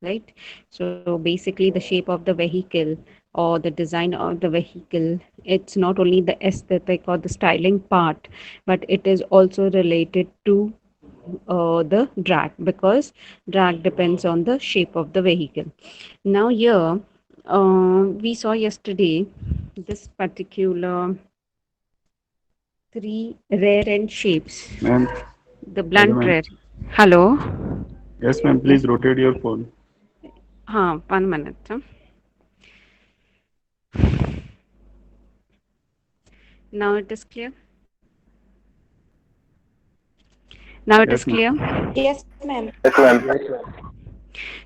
right? So basically, the shape of the vehicle or the design of the vehicle, it's not only the aesthetic or the styling part, but it is also related to the drag, because drag depends on the shape of the vehicle. Now, here we saw yesterday this particular three rare end shapes. Ma'am, The hello blunt ma'am. rare. Hello. Yes ma'am, Yes. please rotate your phone. 1 minute. Now it is clear. Now it is Yes ma'am. clear. Yes, ma'am.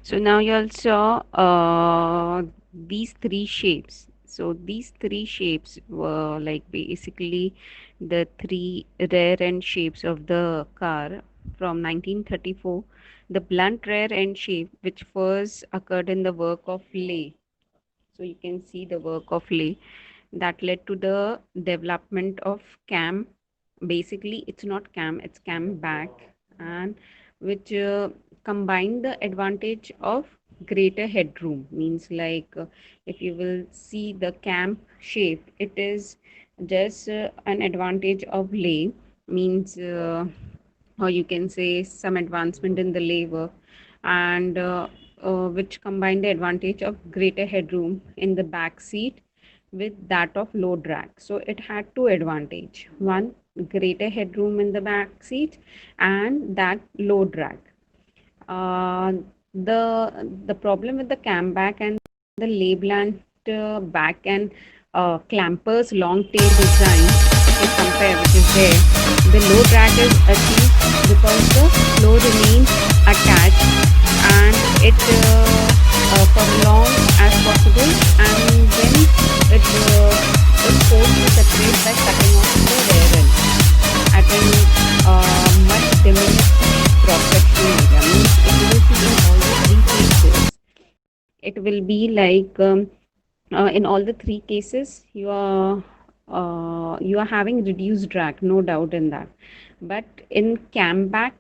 So now you all saw these three shapes. So these three shapes were like basically the three rare end shapes of the car from 1934. The blunt rare end shape, which first occurred in the work of Lay. So you can see the work of Lay that led to the development of cam. Basically, it's not cam, it's cam back, and which combine the advantage of greater headroom. Means like if you will see the cam shape, it is just an advantage of Lay. Means or you can say some advancement in the labor, and which combine the advantage of greater headroom in the back seat with that of low drag. So it had two advantage: one, greater headroom in the back seat, and that low drag. uh, the problem with the cam back and the labland back and clampers long tail design, if you compare, which is there, the low drag is achieved because the flow remains attached, and it for long as possible, and then it is forced to separate by cutting off the rear end at an much diminished cross-sectional area. Means if you will see in all the three cases, it will be like in all the three cases you are having reduced drag, no doubt in that. But in camback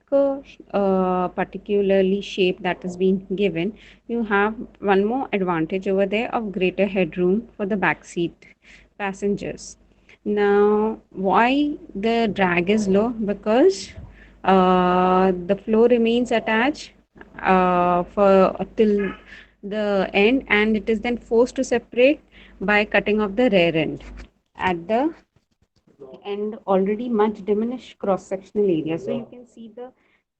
particularly shape that is being given, you have one more advantage over there of greater headroom for the back seat passengers. Now, why the drag is low? Because the flow remains attached for till the end, and it is then forced to separate by cutting off the rear end at the end already much diminished cross sectional area. So you can see the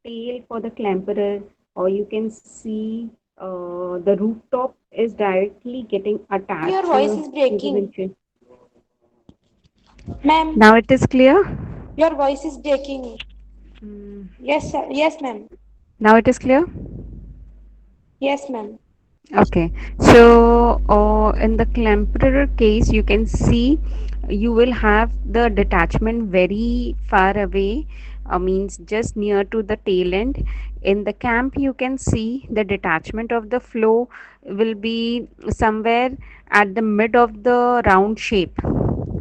tail for the clamperer, or you can see the rooftop is directly getting Ma'am, your attached voice is to the breaking. windshield. Ma'am, Now it is clear. your voice is breaking. Mm, Yes, sir. Yes, ma'am. now it is clear. Yes, ma'am. Okay, so in the clamperer case, you can see you will have the detachment very far away, means just near to the tail end. In the camp, you can see the detachment of the flow will be somewhere at the mid of the round shape,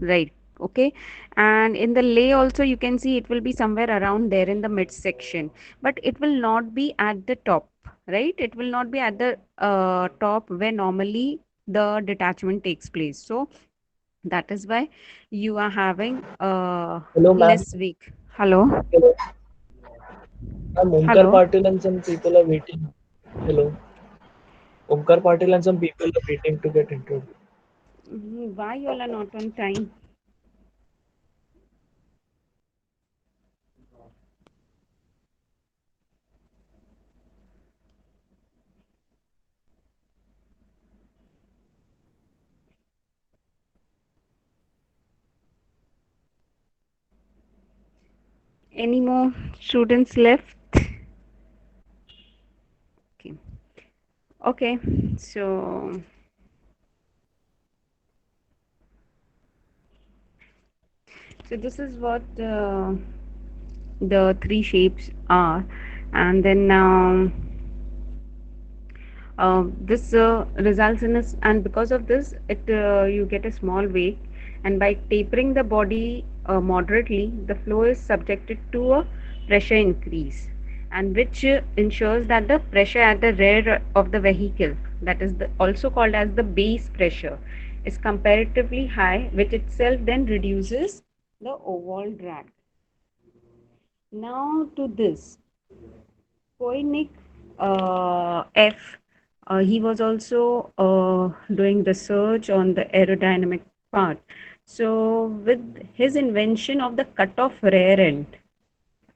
right? Okay, and in the lay also you can see it will be somewhere around there in the mid section, but it will not be at the top, right? It will not be at the top where normally the detachment takes place. So that is why you are having Hello, ma'am. less weak. Hello. Hello. I'm Omkar Hello. Patil and some people are waiting. Hello. Omkar Patil and some people are waiting to get introduced. Why you all are not on time? Any more students left? Okay. Okay, so this is what the three shapes are, and then this results in us, and because of this it you get a small wake, and by tapering the body moderately, the flow is subjected to a pressure increase. and which ensures that the pressure at the rear of the vehicle, that is also called as the base pressure, is comparatively high, which itself then reduces the overall drag. Now to this, Koenig F, he was also doing research on the aerodynamic part. So, with his invention of the cutoff rear end,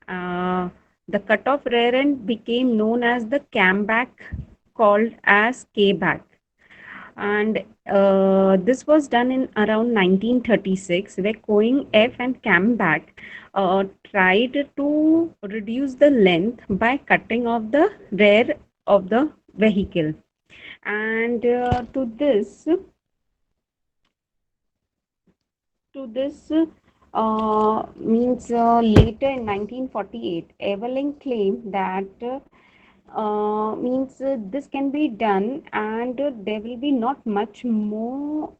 uh, the cutoff rear end became known as the camback, called as K-back. And this was done in around 1936, where Coing F and Camback tried to reduce the length by cutting off the rear of the vehicle. And to this means later in 1948, Evelyn claimed that means this can be done, and there will be not much more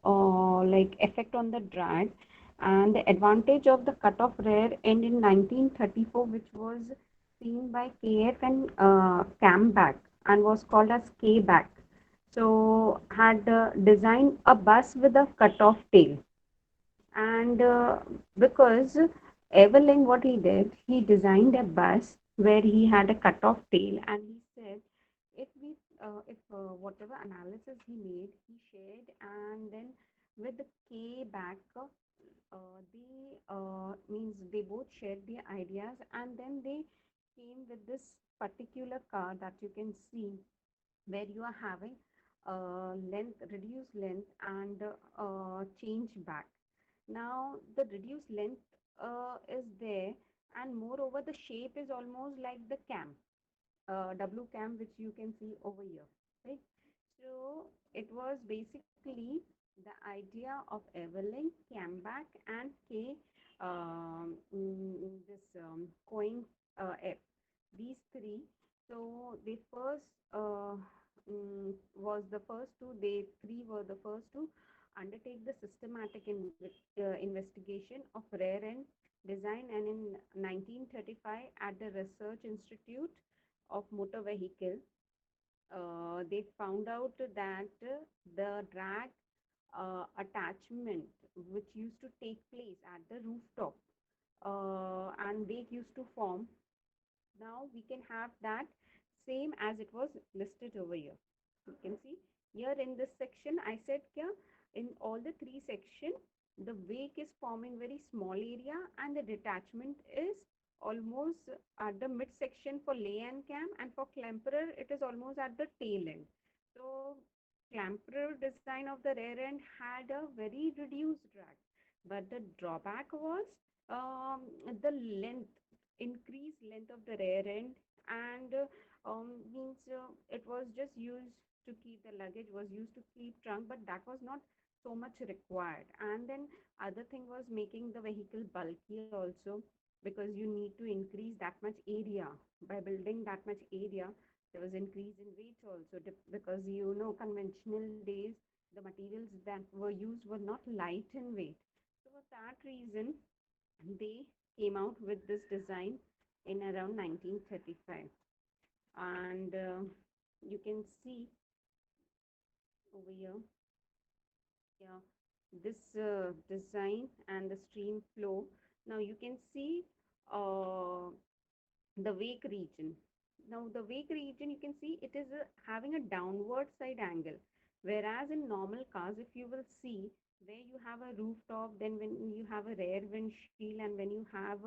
like effect on the drag. And the advantage of the cutoff rear end in 1934, which was seen by KF and Camback and was called as K-back, so had designed a bus with a cutoff tail. And because Everling, what he did, he designed a bus where he had a cut-off tail, and he said, if whatever analysis he made, he shared, and then with the K back, they means they both shared the ideas, and then they came with this particular car that you can see, where you are having length, reduced length, and change back. Now, the reduced length is there, and moreover, the shape is almost like the cam, W cam, which you can see over here, right? So, it was basically the idea of Everling, Camback, and Coing F. These three. So, they first was the first to, they three were the first to undertake the systematic investigation of rare end design, and in 1935 at the Research Institute of Motor Vehicle, they found out that the drag attachment which used to take place at the rooftop and wake used to form, now we can have that same as it was listed over here. You can see here in this section, I said here, in all the three section, the wake is forming very small area, and the detachment is almost at the midsection for lay and cam, and for clamperer it is almost at the tail end. So clamperer design of the rear end had a very reduced drag, but the drawback was the length, increased length of the rear end. And means it was just used to keep the luggage, was used to keep trunk, but that was not so much required. And then other thing was making the vehicle bulky also, because you need to increase that much area. By building that much area, there was increase in weight also, because conventional days, the materials that were used were not light in weight. So for that reason, they came out with this design in around 1935. And you can see over here, yeah, this design and the stream flow. Now you can see uh, the wake region. Now the wake region, you can see it is having a downward side angle, whereas in normal cars, if you will see, where you have a rooftop, then when you have a rear windshield, and when you have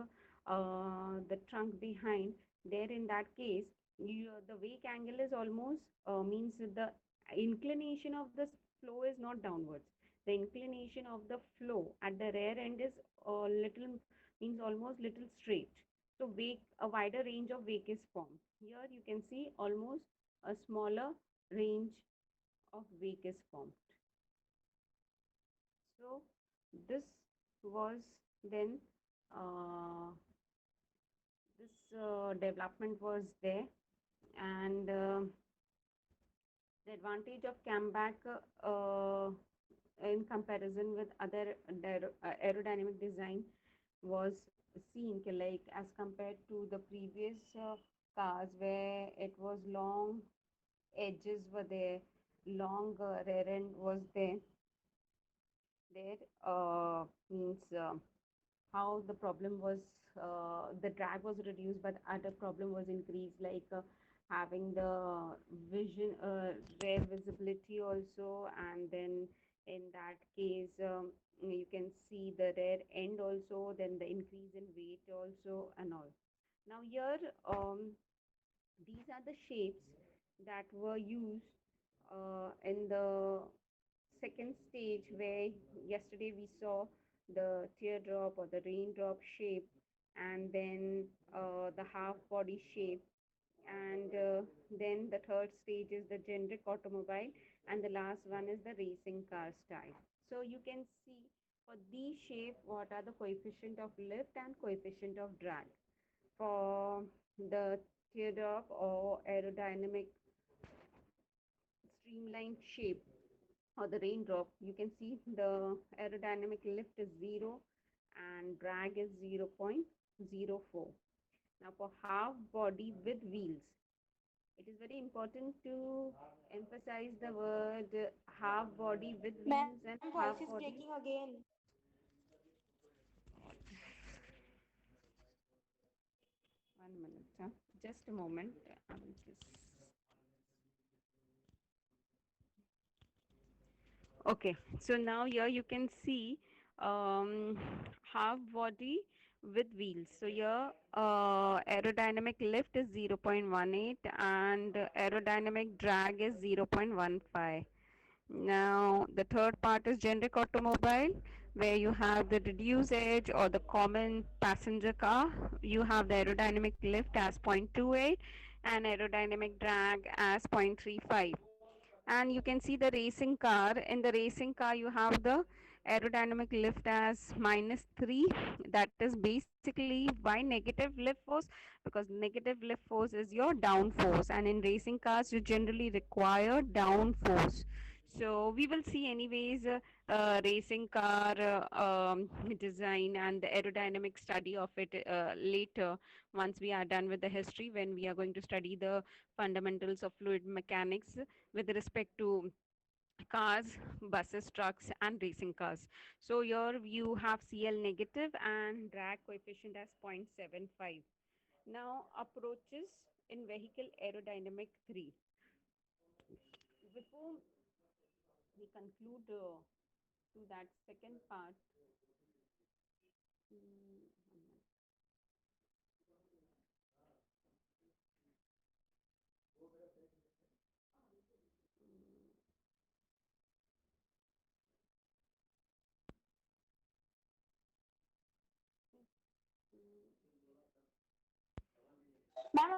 the trunk behind, there in that case, the wake angle is almost means the inclination of the flow is not downwards. The inclination of the flow at the rear end is little, means almost little straight. So wake, a wider range of wake is formed. Here you can see almost a smaller range of wake is formed. So this was then this development was there. And the advantage of Camback in comparison with other aerodynamic design was seen, like as compared to the previous cars where it was long edges were there, long rear end was there means how the problem was the drag was reduced but other problem was increased like having the vision rare visibility also, and then in that case you can see the rear end also, then the increase in weight also and all. Now here these are the shapes that were used in the second stage where yesterday we saw the teardrop or the raindrop shape, and then the half body shape, and then the third stage is the generic automobile, and the last one is the racing car style. So you can see for these shape what are the coefficient of lift and coefficient of drag. For the teardrop or aerodynamic streamlined shape or the raindrop, you can see the aerodynamic lift is 0 and drag is 0.04. Now for half body with wheels, it is very important to emphasize the word half body with Ma'am, wheels and voice half is body. breaking again. One minute, just a moment. I will just. Okay, so now here you can see half body with wheels. So here aerodynamic lift is 0.18 and aerodynamic drag is 0.15. Now the third part is generic automobile where you have the reduced edge or the common passenger car. You have the aerodynamic lift as 0.28 and aerodynamic drag as 0.35, and you can see the racing car. In the racing car you have the aerodynamic lift as -3. That is basically why negative lift force, because negative lift force is your down force, and in racing cars you generally require down force. So we will see anyways racing car design and the aerodynamic study of it later, once we are done with the history, when we are going to study the fundamentals of fluid mechanics with respect to cars, buses, trucks, and racing cars. So here you have CL negative and drag coefficient as 0.75. Now approaches in vehicle aerodynamic 3. Before we conclude to that second part, mm, ma'am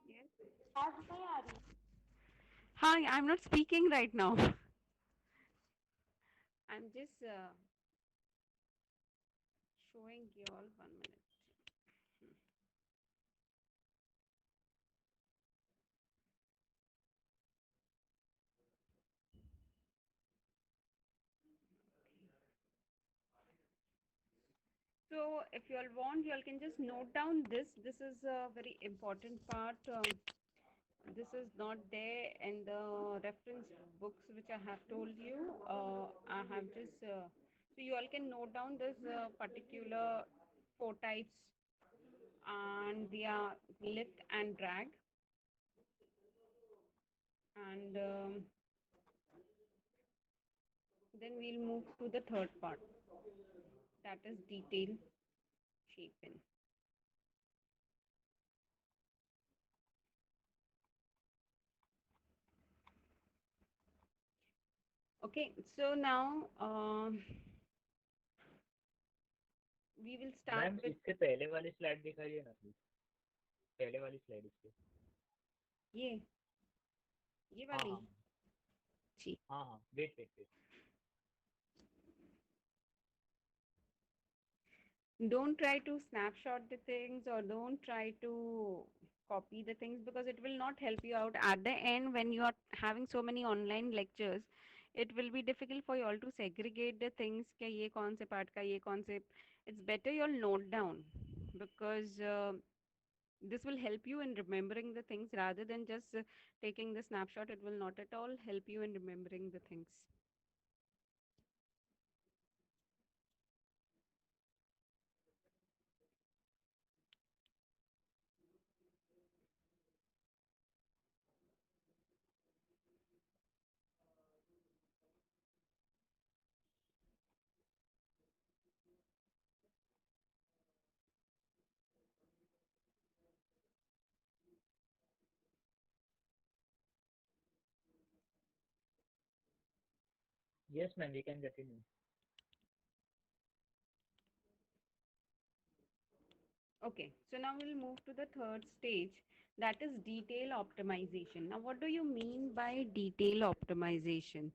yes. आवाज नहीं आ रही. Hi, I'm not speaking right now. I'm just showing you all 1 minute. So if you all want, you all can just note down this. This is a very important part. This is not there in the reference books which I have told you. I have just, so you all can note down this particular four types, and they are lift and drag. And then we'll move to the third part, that is detail shaping. Okay, so now we will start ma'am with इससे पहले वाली slide दिखाइए ना please, पहले वाली slide इसके. ये ये हाँ वाली. हाँ जी. हाँ हाँ, wait wait wait. Don't try to snapshot the things or don't try to copy the things, because it will not help you out at the end when you are having so many online lectures. It will be difficult for you all to segregate the things कि ये कौन से part का ये कौन से. It's better you all note down, because This will help you in remembering the things rather than just taking the snapshot. It will not at all help you in remembering the things. Yes, ma'am, we can continue. Okay, so now we'll move to the third stage, that is detail optimization. Now, what do you mean by detail optimization?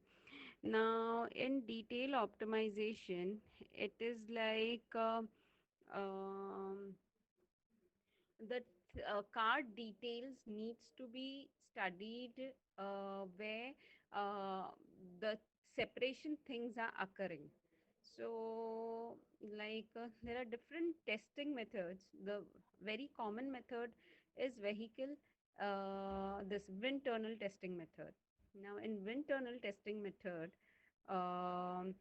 Now, in detail optimization, it is like um, the card details needs to be studied where the separation things are occurring. So like there are different testing methods. The very common method is vehicle this wind tunnel testing method. Now in wind tunnel testing method, um,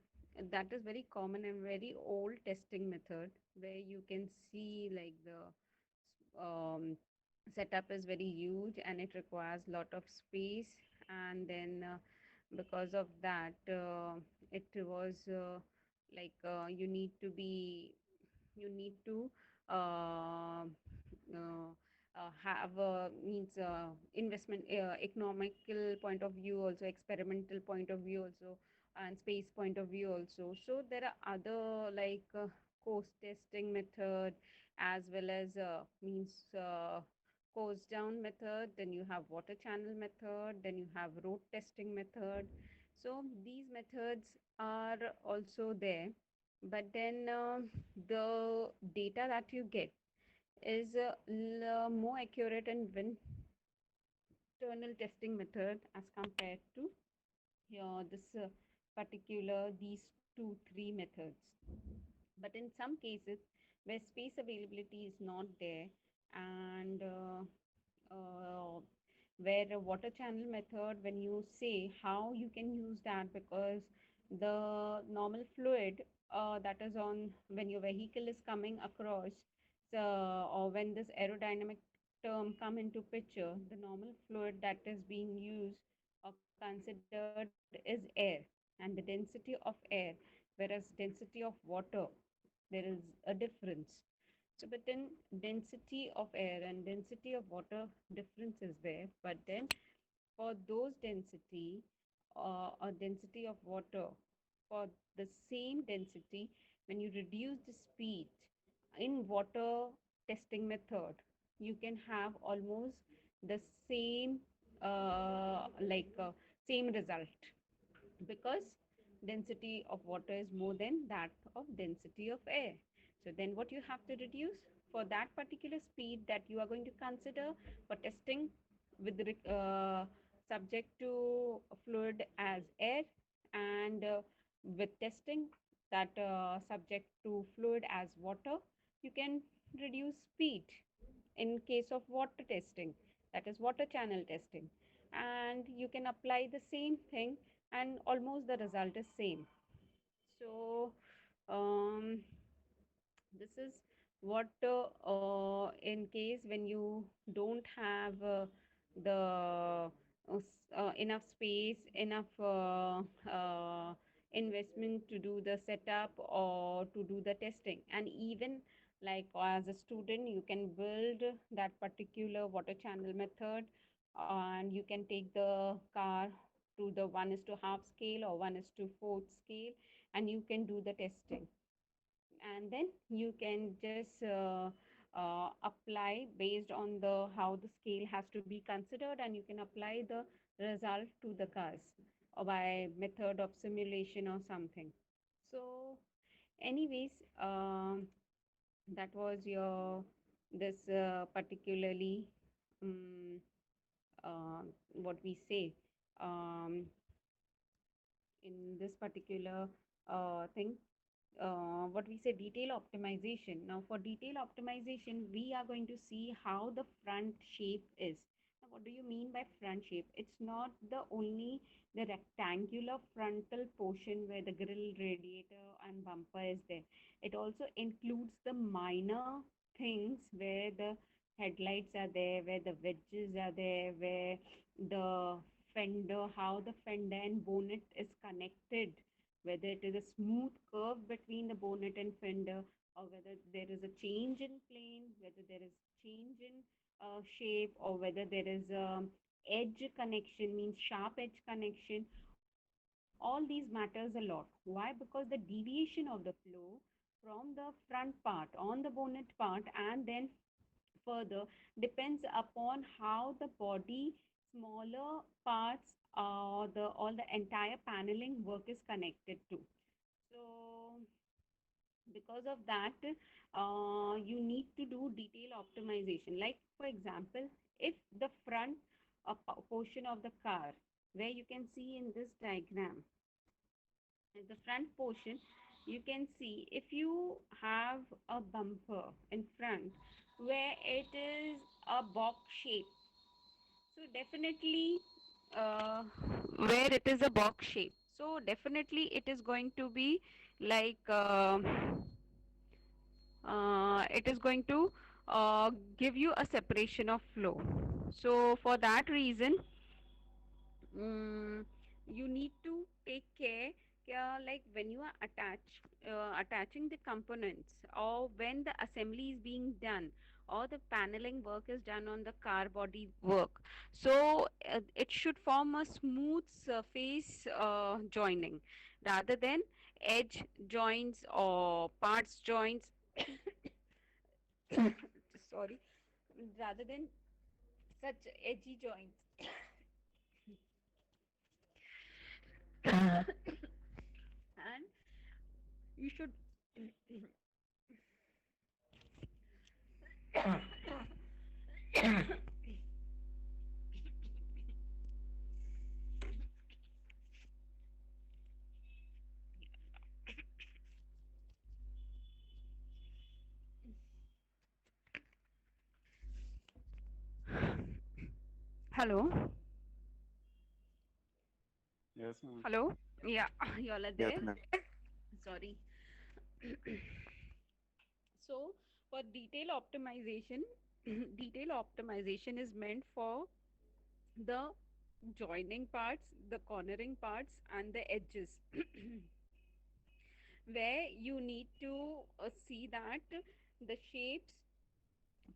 that is very common and very old testing method where you can see like the um, setup is very huge and it requires lot of space, and then because of that it was you need to be you need to uh, uh, have means investment economical point of view also, experimental point of view also, and space point of view also. So there are other coast testing method, as well as means course down method, then you have water channel method, then you have road testing method. So these methods are also there, but then the data that you get is more accurate in wind tunnel testing method as compared to this particular these two three methods. But in some cases where space availability is not there, and uh, where a water channel method, when you say how you can use that, because the normal fluid that is on when your vehicle is coming across, so, or when this aerodynamic term come into picture, the normal fluid that is being used or considered is air, and the density of air, whereas density of water, there is a difference. So, but then density of air and density of water difference is there. But then for those density or density of water, for the same density, when you reduce the speed in water testing method, you can have almost the same same result, because density of water is more than that of density of air. So then what you have to reduce for that particular speed that you are going to consider for testing with subject to fluid as air, and with testing that subject to fluid as water, you can reduce speed in case of water testing, that is water channel testing, and you can apply the same thing and almost the result is same. So um, this is what in case when you don't have the enough space, enough investment to do the setup or to do the testing. And even like as a student, you can build that particular water channel method, and you can take the car to the 1 is to half scale or 1 is to fourth scale, and you can do the testing, and then you can just apply based on the how the scale has to be considered, and you can apply the result to the cars or by method of simulation or something. So anyways, that was your this particularly um, what we say um, in this particular thing. what we say detail optimization. Now for detail optimization, we are going to see how the front shape is. Now what do you mean by front shape? It's not the only the rectangular frontal portion where the grill, radiator and bumper is there. It also includes the minor things where the headlights are there, where the wedges are there, where the fender, how the fender and bonnet is connected, whether it is a smooth curve between the bonnet and fender, or whether there is a change in plane, whether there is change in shape, or whether there is a edge connection, means sharp edge connection. All these matters a lot. Why? Because the deviation of the flow from the front part on the bonnet part and then further depends upon how the body smaller parts or the all the entire paneling work is connected to. So because of that, you need to do detail optimization. Like for example, if the front portion of the car, where you can see in this diagram, in the front portion, you can see if you have a bumper in front where it is a box shape, so definitely where it is a box shape, so definitely it is going to be like it is going to give you a separation of flow. So for that reason, mm, you need to take care, like when you are attaching the components, or when the assembly is being done, or the paneling work is done on the car body work. So it should form a smooth surface joining rather than edge joints or parts joints. Sorry, rather than such edgy joints. And you should hello, Yes, ma'am. hello, yeah, you all are Yes, there. ma'am. Sorry. So for detail optimization, detail optimization is meant for the joining parts, the cornering parts and the edges, where you need to see that the shapes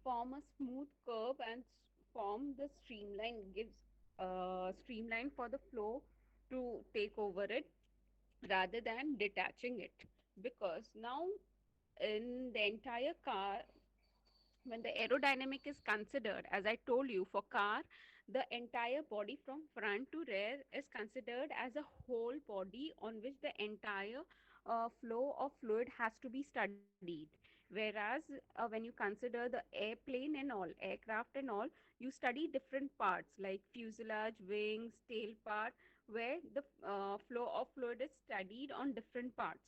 form a smooth curve and form the streamline, gives streamline for the flow to take over it rather than detaching it. Because now in the entire car, when the aerodynamic is considered, as I told you, for car, the entire body from front to rear is considered as a whole body on which the entire flow of fluid has to be studied. Whereas when you consider the airplane and all, aircraft and all, you study different parts like fuselage, wings, tail part, where the flow of fluid is studied on different parts.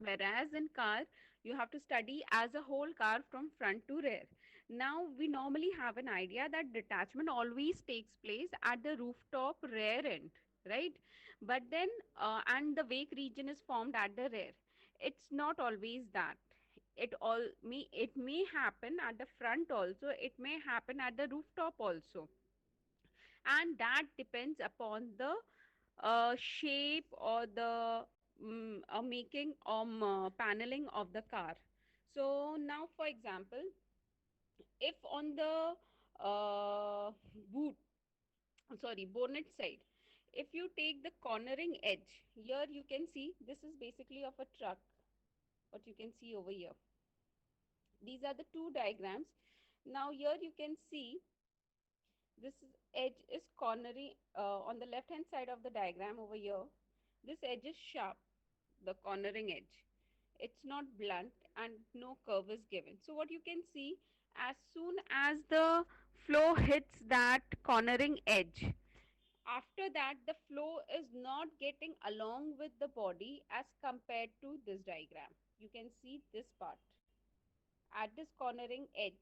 Whereas in car, you have to study as a whole car from front to rear. Now we normally have an idea that detachment always takes place at the rooftop rear end, right? But then and the wake region is formed at the rear. It's not always that. It may happen at the front also, it may happen at the rooftop also, and that depends upon the shape or the making paneling of the car. So now for example, if on the boot, sorry, bonnet side, if you take the cornering edge, here you can see this is basically of a truck, what you can see over here. These are the two diagrams. Now here you can see edge is cornering on the left hand side of the diagram over here. This edge is sharp, the cornering edge. It's not blunt and no curve is given. So what you can see, as soon as the flow hits that cornering edge, After that, the flow is not getting along with the body as compared to this diagram. You can see this part. At this cornering edge,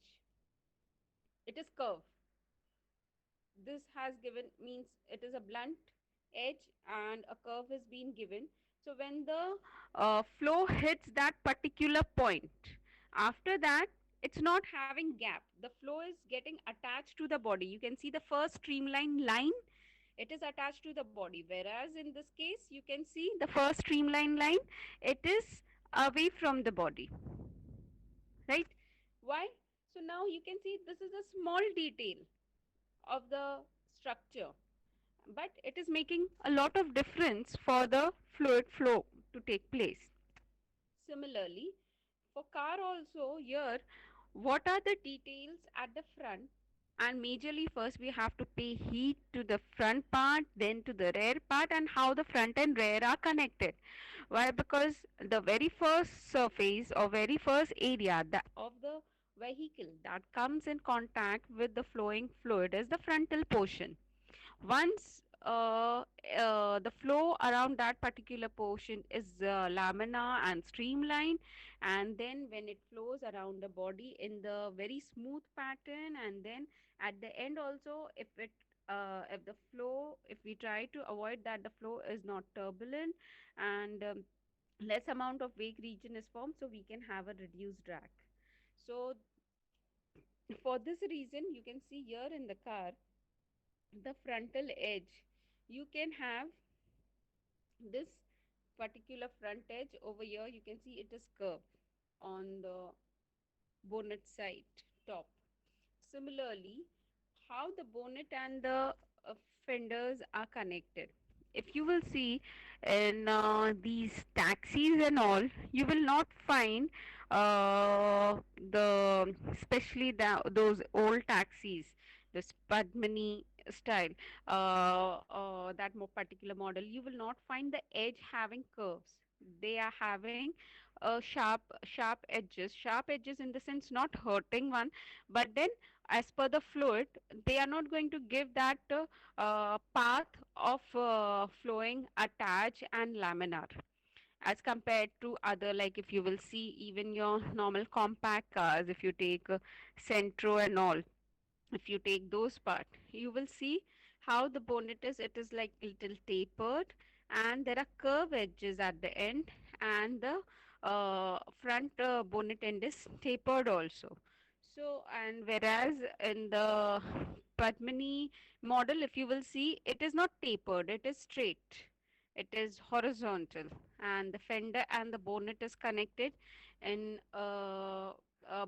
it is curved. This has given means it is a blunt edge and a curve has been given. So when the flow hits that particular point, after that it's not having gap, the flow is getting attached to the body. You can see the first streamline line, it is attached to the body, whereas in this case you can see the first streamline line, it is away from the body, right? Why? So now you can see this is a small detail of the structure, but it is making a lot of difference for the fluid flow to take place. Similarly, for car also here, what are the details at the front? And majorly first we have to pay heed to the front part, then to the rear part, and how the front and rear are connected. Why? Because the very first surface or very first area of the vehicle that comes in contact with the flowing fluid is the frontal portion. Once the flow around that particular portion is laminar and streamlined, and then when it flows around the body in the very smooth pattern, and then at the end also, if the flow, if we try to avoid that the flow is not turbulent and less amount of wake region is formed, so we can have a reduced drag. So for this reason, you can see here in the car, the frontal edge, you can have this particular front edge over here, you can see it is curved on the bonnet side top. Similarly, how the bonnet and the fenders are connected, if you will see in these taxis and all, you will not find the especially those old taxis, this Padmini style, that more particular model, you will not find the edge having curves. They are having sharp edges in the sense not hurting one, but then as per the fluid, they are not going to give that path of flowing attach and laminar as compared to other, like if you will see even your normal compact cars, if you take Centro and all, if you take those part, you will see how the bonnet is, it is like little tapered, and there are curve edges at the end, and the front bonnet end is tapered also. So, and whereas in the Padmini model, if you will see, it is not tapered, it is straight, it is horizontal, and the fender and the bonnet is connected in a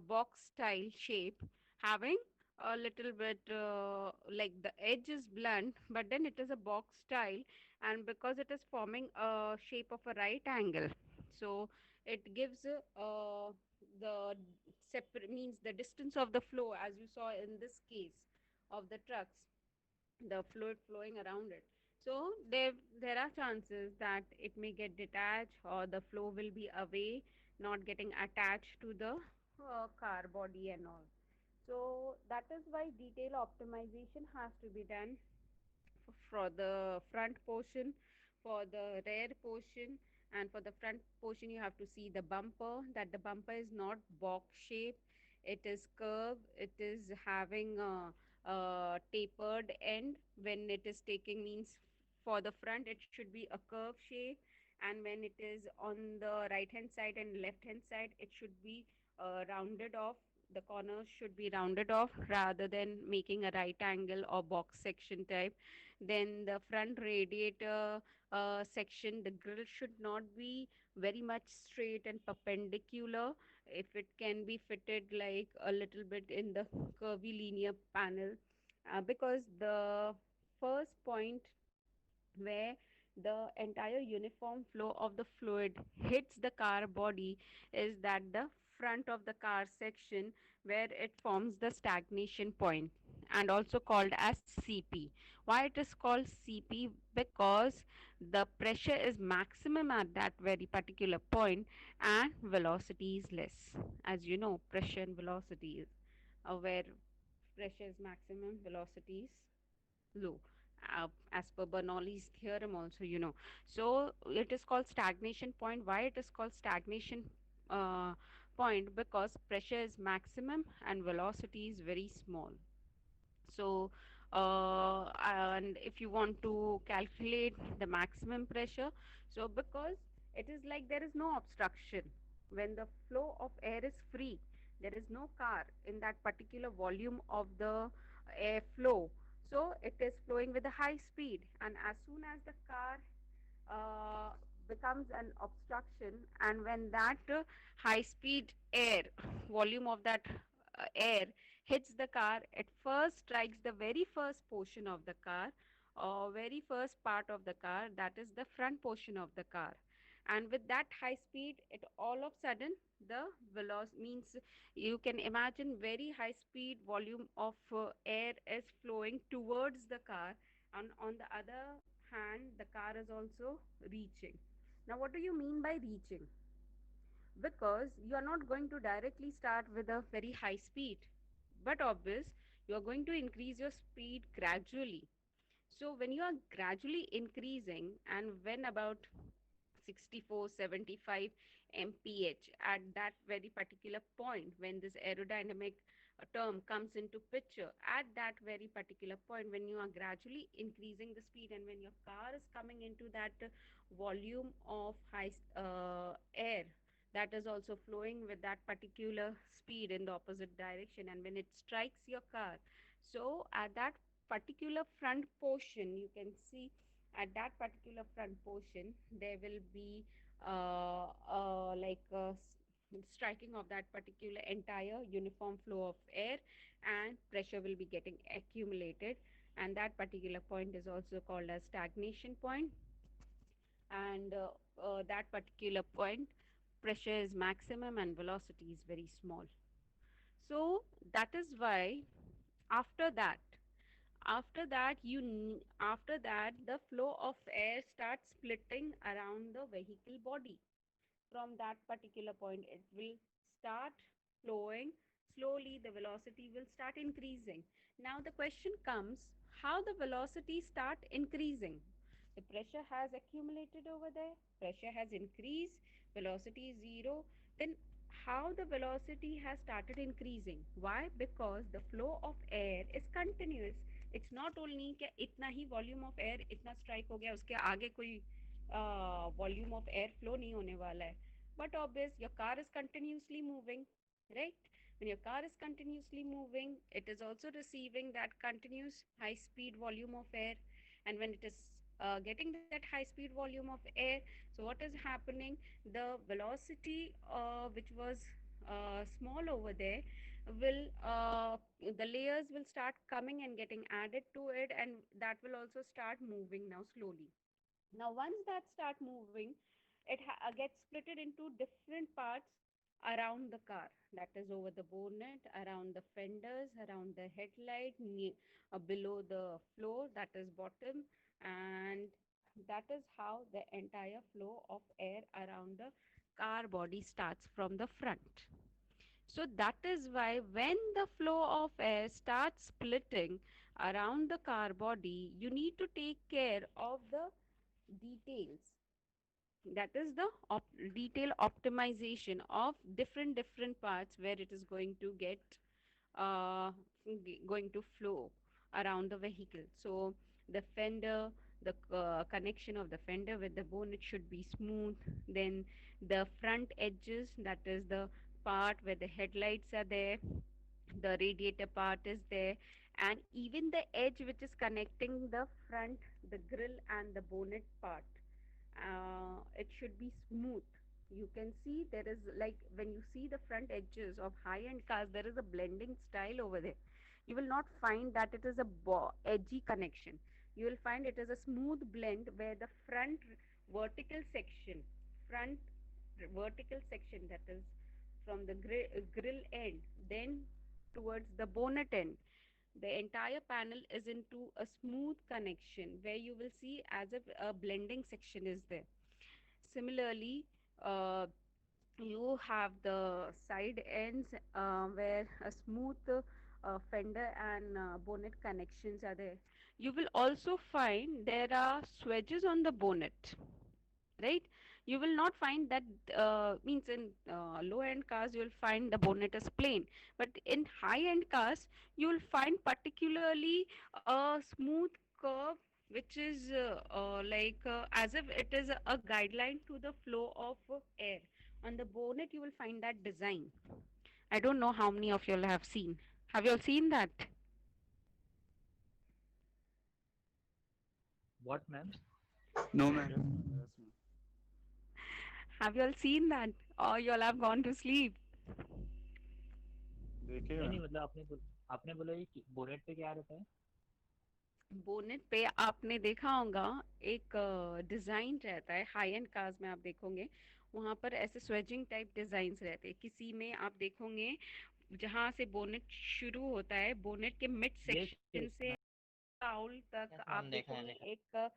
box style shape, having a little bit like the edge is blunt, but then it is a box style, and because it is forming a shape of a right angle, so it gives the separate means the distance of the flow, as you saw in this case of the trucks, the fluid flowing around it. So there are chances that it may get detached, or the flow will be away, not getting attached to the car body and all. So that is why detail optimization has to be done for the front portion, for the rear portion, and for the front portion you have to see the bumper, that the bumper is not box shape, it is curved, it is having a tapered end. When it is taking means for the front, it should be a curve shape, and when it is on the right hand side and left hand side, it should be rounded off, the corners should be rounded off rather than making a right angle or box section type. Then the front radiator section, the grill should not be very much straight and perpendicular. If it can be fitted like a little bit in the curvy linear panel, because the first point where the entire uniform flow of the fluid hits the car body is that the front of the car section, where it forms the stagnation point, and also called as CP. Why it is called CP? Because the pressure is maximum at that very particular point and velocity is less. As you know, pressure and velocity is where pressure is maximum, velocity is low. as per Bernoulli's theorem also, So it is called stagnation point. Why it is called stagnation point? Because pressure is maximum and velocity is very small. So and if you want to calculate the maximum pressure, so because it is like there is no obstruction when the flow of air is free, there is no car in that particular volume of the air flow, so it is flowing with a high speed, and as soon as the car uh, becomes an obstruction, and when that high speed air volume of that air hits the car, it first strikes the very first portion of the car, or very first part of the car, that is the front portion of the car. And with that high speed, it all of sudden the velocity means, you can imagine very high speed volume of air is flowing towards the car, and on the other hand the car is also reaching. Now what do you mean by reaching? Because you are not going to directly start with a very high speed, but obvious, you are going to increase your speed gradually. So when you are gradually increasing, and when about 64, 75 mph, at that very particular point, when this aerodynamic term comes into picture, at that very particular point, when you are gradually increasing the speed, and when your car is coming into that volume of high air that is also flowing with that particular speed in the opposite direction, and when it strikes your car, so at that particular front portion, you can see at that particular front portion there will be like striking of that particular entire uniform flow of air, and pressure will be getting accumulated, and that particular point is also called as stagnation point. And that particular point, pressure is maximum and velocity is very small. So that is why after that, after that the flow of air starts splitting around the vehicle body. From that particular point, it will start flowing slowly, the velocity will start increasing. Now the question comes, how the velocity start increasing? The pressure has accumulated over there, pressure has increased, velocity is zero. Then how the velocity has started increasing? Why? Because the flow of air is continuous. It's not only कि इतना ही volume of air इतना strike हो गया, उसके आगे कोई volume of air flow नहीं होने वाला है. But obvious, your car is continuously moving, right? When your car is continuously moving, it is also receiving that continuous high speed volume of air, and when it is getting that high speed volume of air, so what is happening? The velocity which was small over there will the layers will start coming and getting added to it, and that will also start moving now slowly. Now once that start moving, it gets splitted into different parts around the car, that is over the bonnet, around the fenders, around the headlight, below the floor, that is bottom, and that is how the entire flow of air around the car body starts from the front. So that is why when the flow of air starts splitting around the car body, you need to take care of the details, that is the detail optimization of different parts where it is going to get uh, going to flow around the vehicle. So the fender, the connection of the fender with the bonnet should be smooth. Then the front edges, that is the part where the headlights are there, the radiator part is there, and even the edge which is connecting the front, the grill and the bonnet part, it should be smooth. You can see there is, like when you see the front edges of high-end cars, there is a blending style over there. You will not find that it is a edgy connection. You will find it is a smooth blend where the vertical section front vertical section, that is from the grill end, then towards the bonnet end, the entire panel is into a smooth connection where you will see as if a blending section is there. Similarly, uh, you have the side ends where a smooth fender and bonnet connections are there. you will also find there are swedges on the bonnet, right? You will not find that, means in low end cars you will find the bonnet is plain, but in high end cars you will find particularly a smooth curve, which is as if it is a guideline to the flow of air. On the bonnet you will find that design. I don't know how many of you all have you all seen that? What, ma'am? No, ma'am. Yes, ma'am. Have you all seen that, or you all have gone to sleep? देखिए नहीं नहीं, ma'am. मतलब आपने बोला ये bonnet पे क्या रहता है? बोनेट पे आपने देखा होगा एक डिजाइन रहता है, हाई एंड कार्स में आप देखोगे वहां पर ऐसे स्वेजिंग टाइप डिजाइन्स रहते हैं, किसी में आप देखोगे जहां से बोनेट शुरू होता है, बोनेट के मिड यस सेक्शन यस से काउल तक यस आप मैम, देखा है देखोगे देखा एक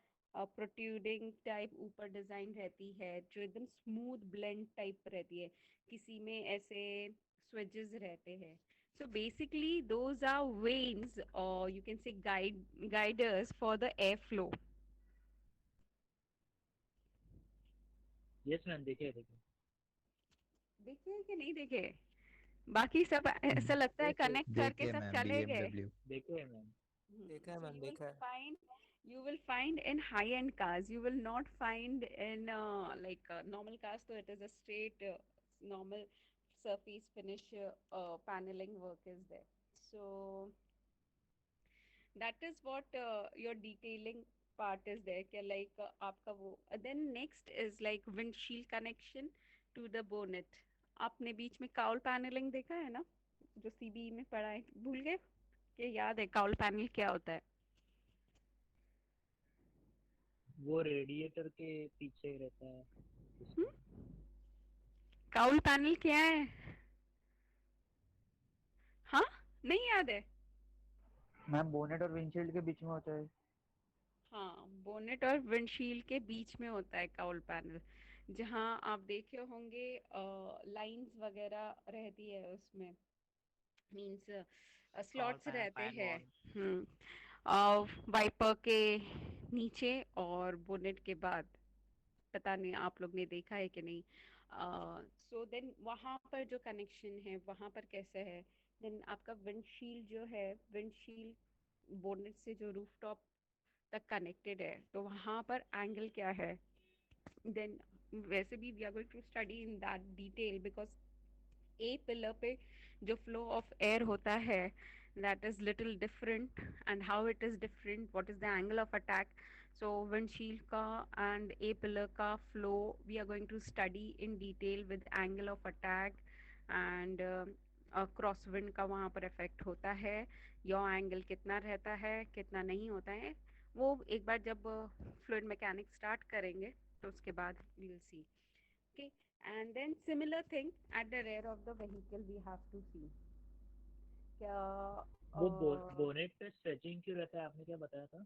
प्रोट्रूडिंग टाइप ऊपर डिजाइन रहती है जो एकदम स्मूथ ब्लेंड टाइप रहती है, किसी में ऐसे स्वेजेस रहते हैं. So basically those are veins, or you can say guiders for the airflow. Yes ma'am, देखे देखे कि नहीं देखे? बाकी सब ऐसा लगता है देखे कनेक्ट करके देखिए सब मैम, चले गए. BMW। देखे है मैम। देखा है So मैम, देखा है। you will find in high end cars, you will not find in normal cars, so it is a straight normal surface finish paneling work is there. So that is what your detailing part is there, क्या आपका वो. Then next is like windshield connection to the bonnet. आपने बीच में cowl panelling देखा है ना, जो CB में पढ़ा है, भूल गए कि याद है काउल पैनल क्या होता है? वो रेडिएटर के पीछे रहता है उसमें। काउल पैनल क्या है? हाँ, नहीं याद है? मैम, बोनेट और विंडशील्ड के बीच में होता है। हाँ, बोनेट और विंडशील्ड के बीच में होता है काउल पैनल, जहाँ आप देखे होंगे लाइंस वगैरह रहती है उसमें, मीन्स कॉल स्लॉट्स पैनल, रहते फैन हैं. वॉल। वाइपर के नीचे और बोनेट के बाद. पता नहीं आप लोग ने देखा है कि नहीं. सो देन वहां पर जो कनेक्शन है वहां पर कैसा है, देन आपका विंडशील्ड जो है, विंडशील्ड बोनेट से जो रूफटॉप तक कनेक्टेड है, तो वहां पर एंगल क्या है. देन वैसे भी we are going to study in that detail, because a pillar पे जो फ्लो ऑफ एयर होता है, that is little different, and how it is different, what is the angle of attack. So windshield ka and a pillar ka flow we are going to study in detail with angle of attack, and cross wind का वहाँ पर effect होता है, यह angle कितना रहता है कितना नहीं होता है, वो एक बार जब फ्लूइड मैकेनिक्स स्टार्ट करेंगे तो उसके बाद we will see. Okay, and then similar thing at the rear of the vehicle we have to see. क्या वो बोनेट पे स्ट्रेचिंग क्यों रहता है, आपने क्या बताया था?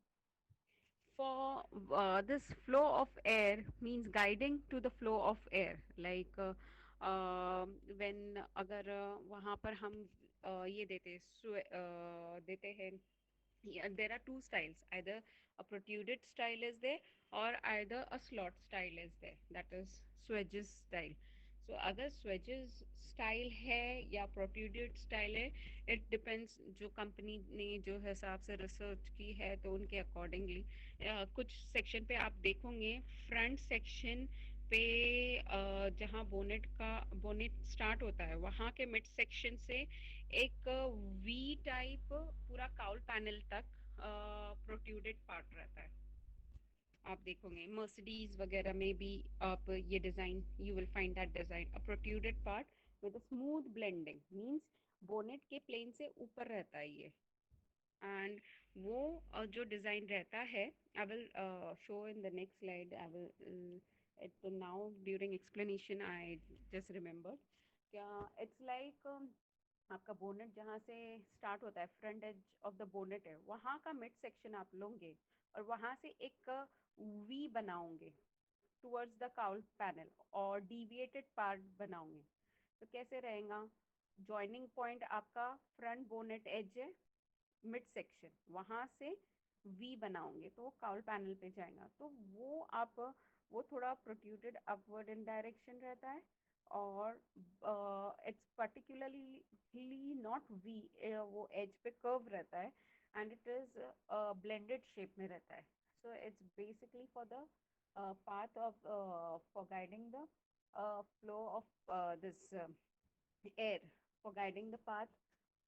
for this flow of air means guiding to the flow of air, like when अगर वहाँ पर हम ये देते हैं. Yeah, there are two styles. Either a protruded style is there, or either a slot style is there. That is swedges style. So अगर swedges style है या protruded style है, it depends जो कंपनी ने जो हिसाब से रिसर्च की है तो उनके अकॉर्डिंगली. कुछ सेक्शन पे आप देखोगे, फ्रंट सेक्शन पे जहाँ बोनेट स्टार्ट होता है वहाँ के मिड सेक्शन से एक वी टाइप पूरा काउल पैनल तक प्रोट्रूडेड पार्ट रहता है. आप देखोगे मर्सिडीज वगैरह में भी आप ये design, you will find that design, a protruded part with a smooth blending, means bonnet के प्लेन से ऊपर रहता है ये. एंड वो जो डिजाइन रहता है, I will show in the next slide. I will it now during explanation I just remembered. क्या इट्स लाइक आपका बोनेट जहाँ से स्टार्ट होता है, front edge of the bonnet है, वहाँ का मिड सेक्शन आप लोगे और वहाँ से एक वी बनाओगे टुवर्ड्स द काउल पैनल और डिविएटेड पार्ट बनाओगे. तो कैसे रहेगा, जॉइनिंग पॉइंट आपका फ्रंट बोनेट एज है, मिड सेक्शन, वहां से वी बनाओगे तो वो काउल पैनल पे जाएगा, तो वो आप वो थोड़ा प्रोट्रूडेड अपवर्ड इन डायरेक्शन रहता है, और इट्स पर्टिकुलरली नॉट वी, वो एज पे कर्व रहता है, and it is blended shape में रहता है. So it's basically for the path of for guiding the flow of this air, for guiding the path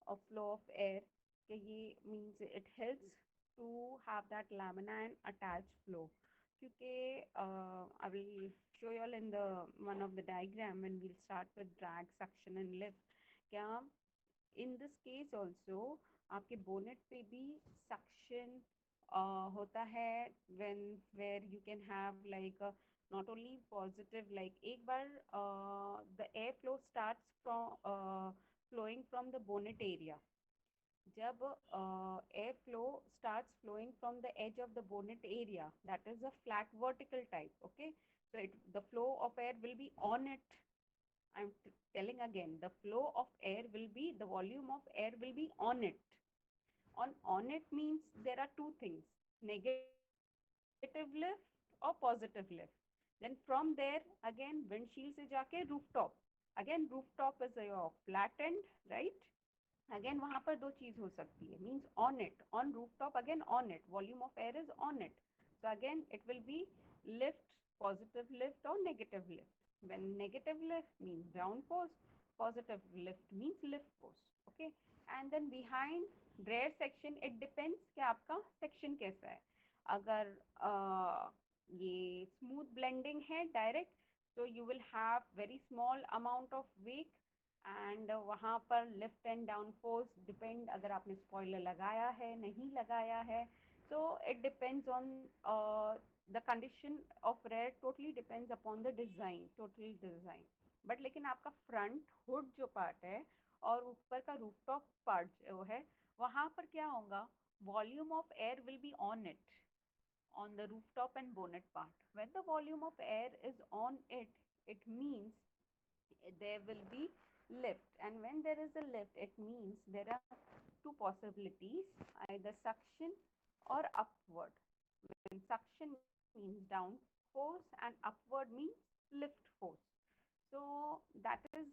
of flow of air. कि ये means it helps to have that lamina and attached flow. क्योंकि I will show you all in the one of the diagram when we'll start with drag, suction and lift. क्या in this case also आपके bonnet पे भी suction होता है, when where you can have like not only positive, like एक बार the air flow starts from flowing from the bonnet area. जब air flow starts flowing from the edge of the bonnet area, that is a flat vertical type. Okay, so the flow of air will be on it. I'm telling again, the flow of air will be, the volume of air will be on it. On it means there are two things: negative lift or positive lift. Then from there again windshield से जाके rooftop. Again rooftop is your flat end, right? Again वहां पर दो चीज हो सकती है, means on it, on rooftop, again on it, volume of air is on it. So again it will be lift, positive lift or negative lift. When negative lift means down force, positive lift means lift force. Okay, and then behind rear section it depends कि आपका section कैसा है. अगर ये smooth blending है direct, so you will have very small amount of wake, and वहाँ पर lift and down force depend, अगर आपने स्पॉइलर लगाया है नहीं लगाया है, so it depends on the condition of rear, totally depends upon the design, total design. But लेकिन आपका फ्रंट हुड जो पार्ट है और ऊपर का रूफटॉप पार्ट जो है, वहाँ पर क्या होगा, volume of air will be on it, on the rooftop and bonnet part. When the volume of air is on it, it means there will be lift, and when there is a lift it means there are two possibilities, either suction or upward. When suction means down force and upward means lift force. So that is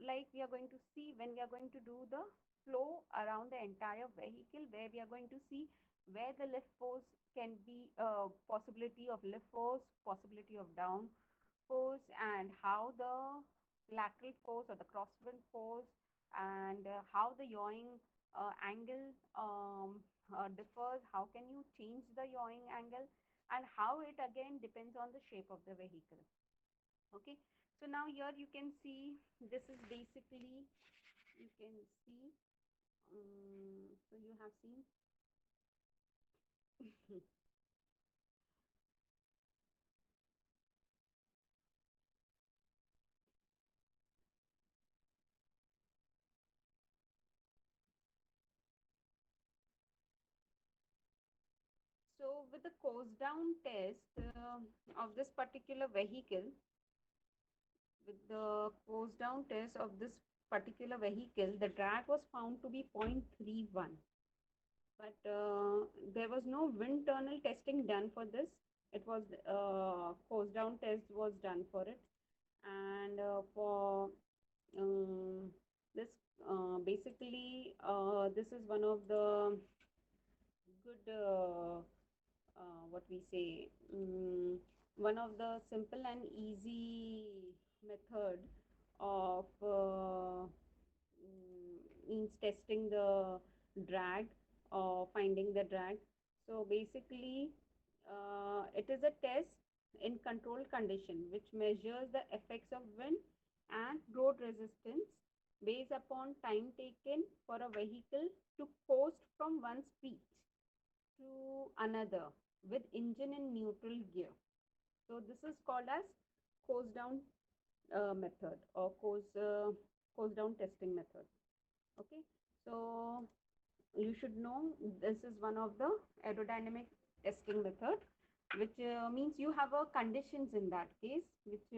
like we are going to see when we are going to do the flow around the entire vehicle, where we are going to see where the lift force can be, possibility of lift force, possibility of down force, and how the lateral force or the crosswind force, and how the yawing angle differs, how can you change the yawing angle, and how it again depends on the shape of the vehicle. Okay, so now here you can see, this is basically, you can see, so you have seen so with the coast down test of this particular vehicle, with the coast down test of this particular vehicle, the drag was found to be 0.31. But there was no wind tunnel testing done for this. It was coast down test was done for it, and for this basically this is one of the good what we say, one of the simple and easy method of means testing the drag or finding the drag. So basically it is a test in controlled condition which measures the effects of wind and road resistance based upon time taken for a vehicle to coast from one speed to another with engine in neutral gear. So this is called as coast down method, or coast down testing method. Okay, so you should know this is one of the aerodynamic testing method, which means you have a conditions in that case, which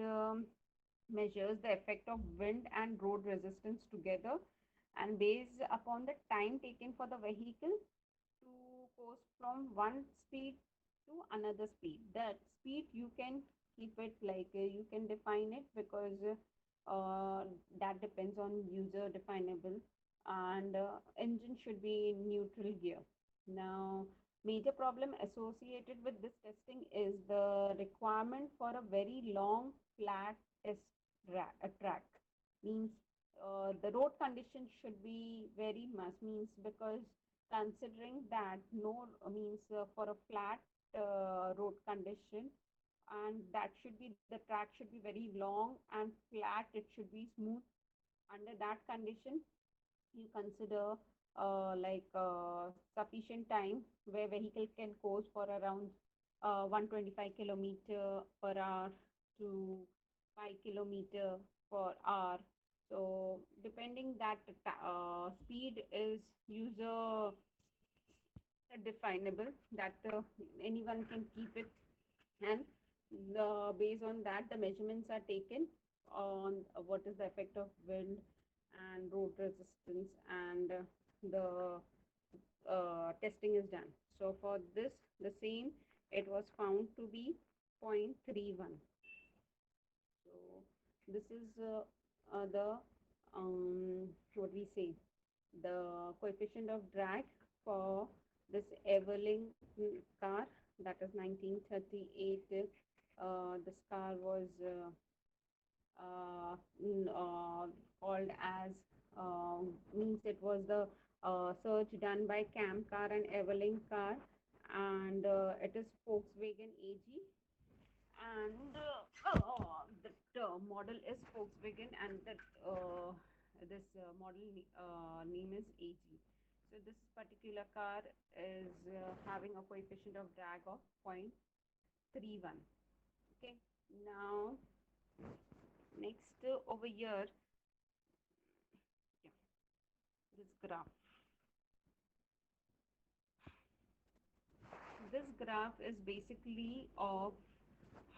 measures the effect of wind and road resistance together, and based upon the time taken for the vehicle to coast goes from one speed to another speed. That speed you can keep it like you can define it because that depends on user definable, and engine should be in neutral gear. Now, major problem associated with this testing is the requirement for a very long flat track. Means the road condition should be very much, means because considering that no means for a flat road condition, and that should be, the track should be very long and flat, it should be smooth. Under that condition you consider sufficient time where vehicle can coast for around 125 kilometer per hour to 5 kilometer per hour. So depending that speed is user definable, that anyone can keep it, and based on that the measurements are taken on what is the effect of wind and road resistance, and the testing is done. So for this, the same, it was found to be 0.31. So this is the what we say, the coefficient of drag for this Everling car, that is 1938. This car was called as means it was the search done by Cam car and Everling car, and it is Volkswagen AG, and the model is Volkswagen, and that this model name is AG. So this particular car is having a coefficient of drag of 0.31. Okay, now next over here, yeah, this graph. This graph is basically of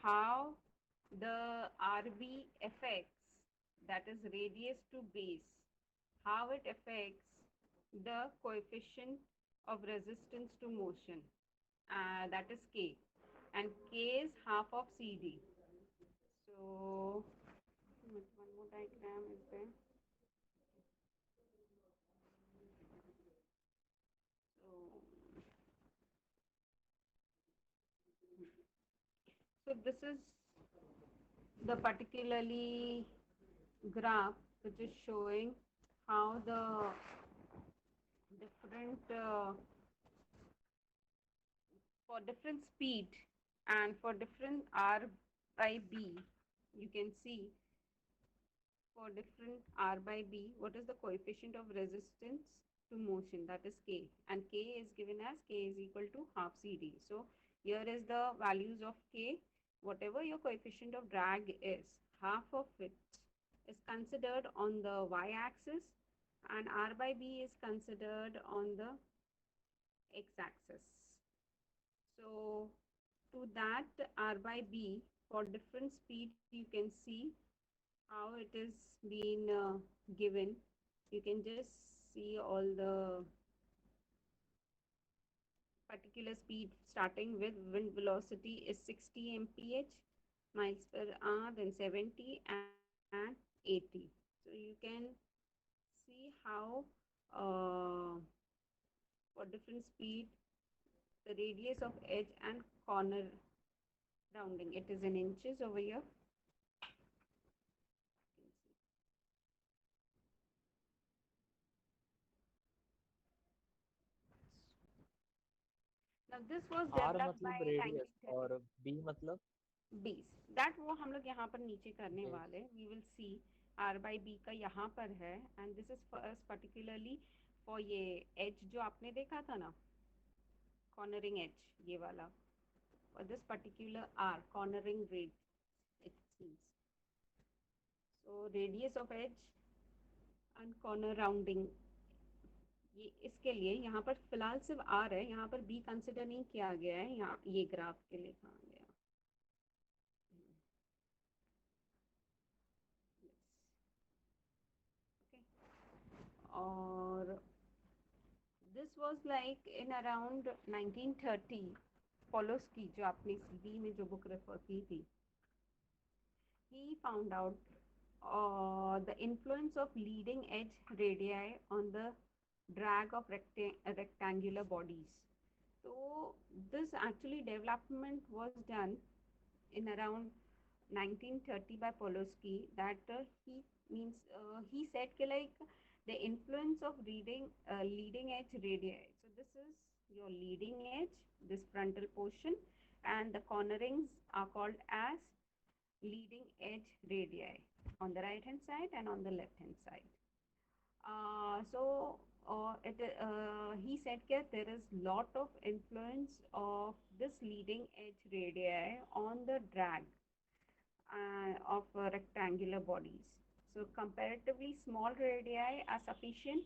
how the RB affects, that is radius to base, how it affects the coefficient of resistance to motion, that is K, and K is half of CD. So one more diagram is there. So, so this is the particularly graph which is showing how the different for different speed and for different R by B, you can see for different R by B, what is the coefficient of resistance to motion, that is K, and K is given as K is equal to half CD. So here is the values of K, whatever your coefficient of drag is, half of it is considered on the y-axis, and R by B is considered on the x-axis. So to that R by B, for different speed, you can see how it is being given. You can just see all the particular speed, starting with wind velocity is 60 mph miles per hour, then 70 and 80. So you can see how for different speed the radius of edge and corner rounding, it is in inches over here. You can see. Now this was R developed by मतलब radius 1930. और B मतलब base that वो हम लोग यहाँ पर नीचे करने base. वाले, we will see R by B का यहाँ पर है, and this is first particularly for ये एज जो आपने देखा था ना, कॉर्नरिंग एज, ये वाला, और this particular R cornering rad it means, so radius of edge and corner rounding, ये इसके लिए यहाँ पर फिलहाल सिर्फ आर है, यहाँ पर बी कंसिडर नहीं किया गया है, यहाँ ये ग्राफ के लिए कहा गया। और This was like in around 1930. Polosky, जो आपने CD में जो book refer की थी, he found out the influence of leading edge radii on the drag of rectangular bodies. So this actually development was done in around 1930 by Polosky, that he said कि like the influence of leading edge radii. So this is your leading edge, this frontal portion, and the cornerings are called as leading edge radii on the right hand side and on the left hand side. He said that there is lot of influence of this leading edge radii on the drag of rectangular bodies. So comparatively small radii are sufficient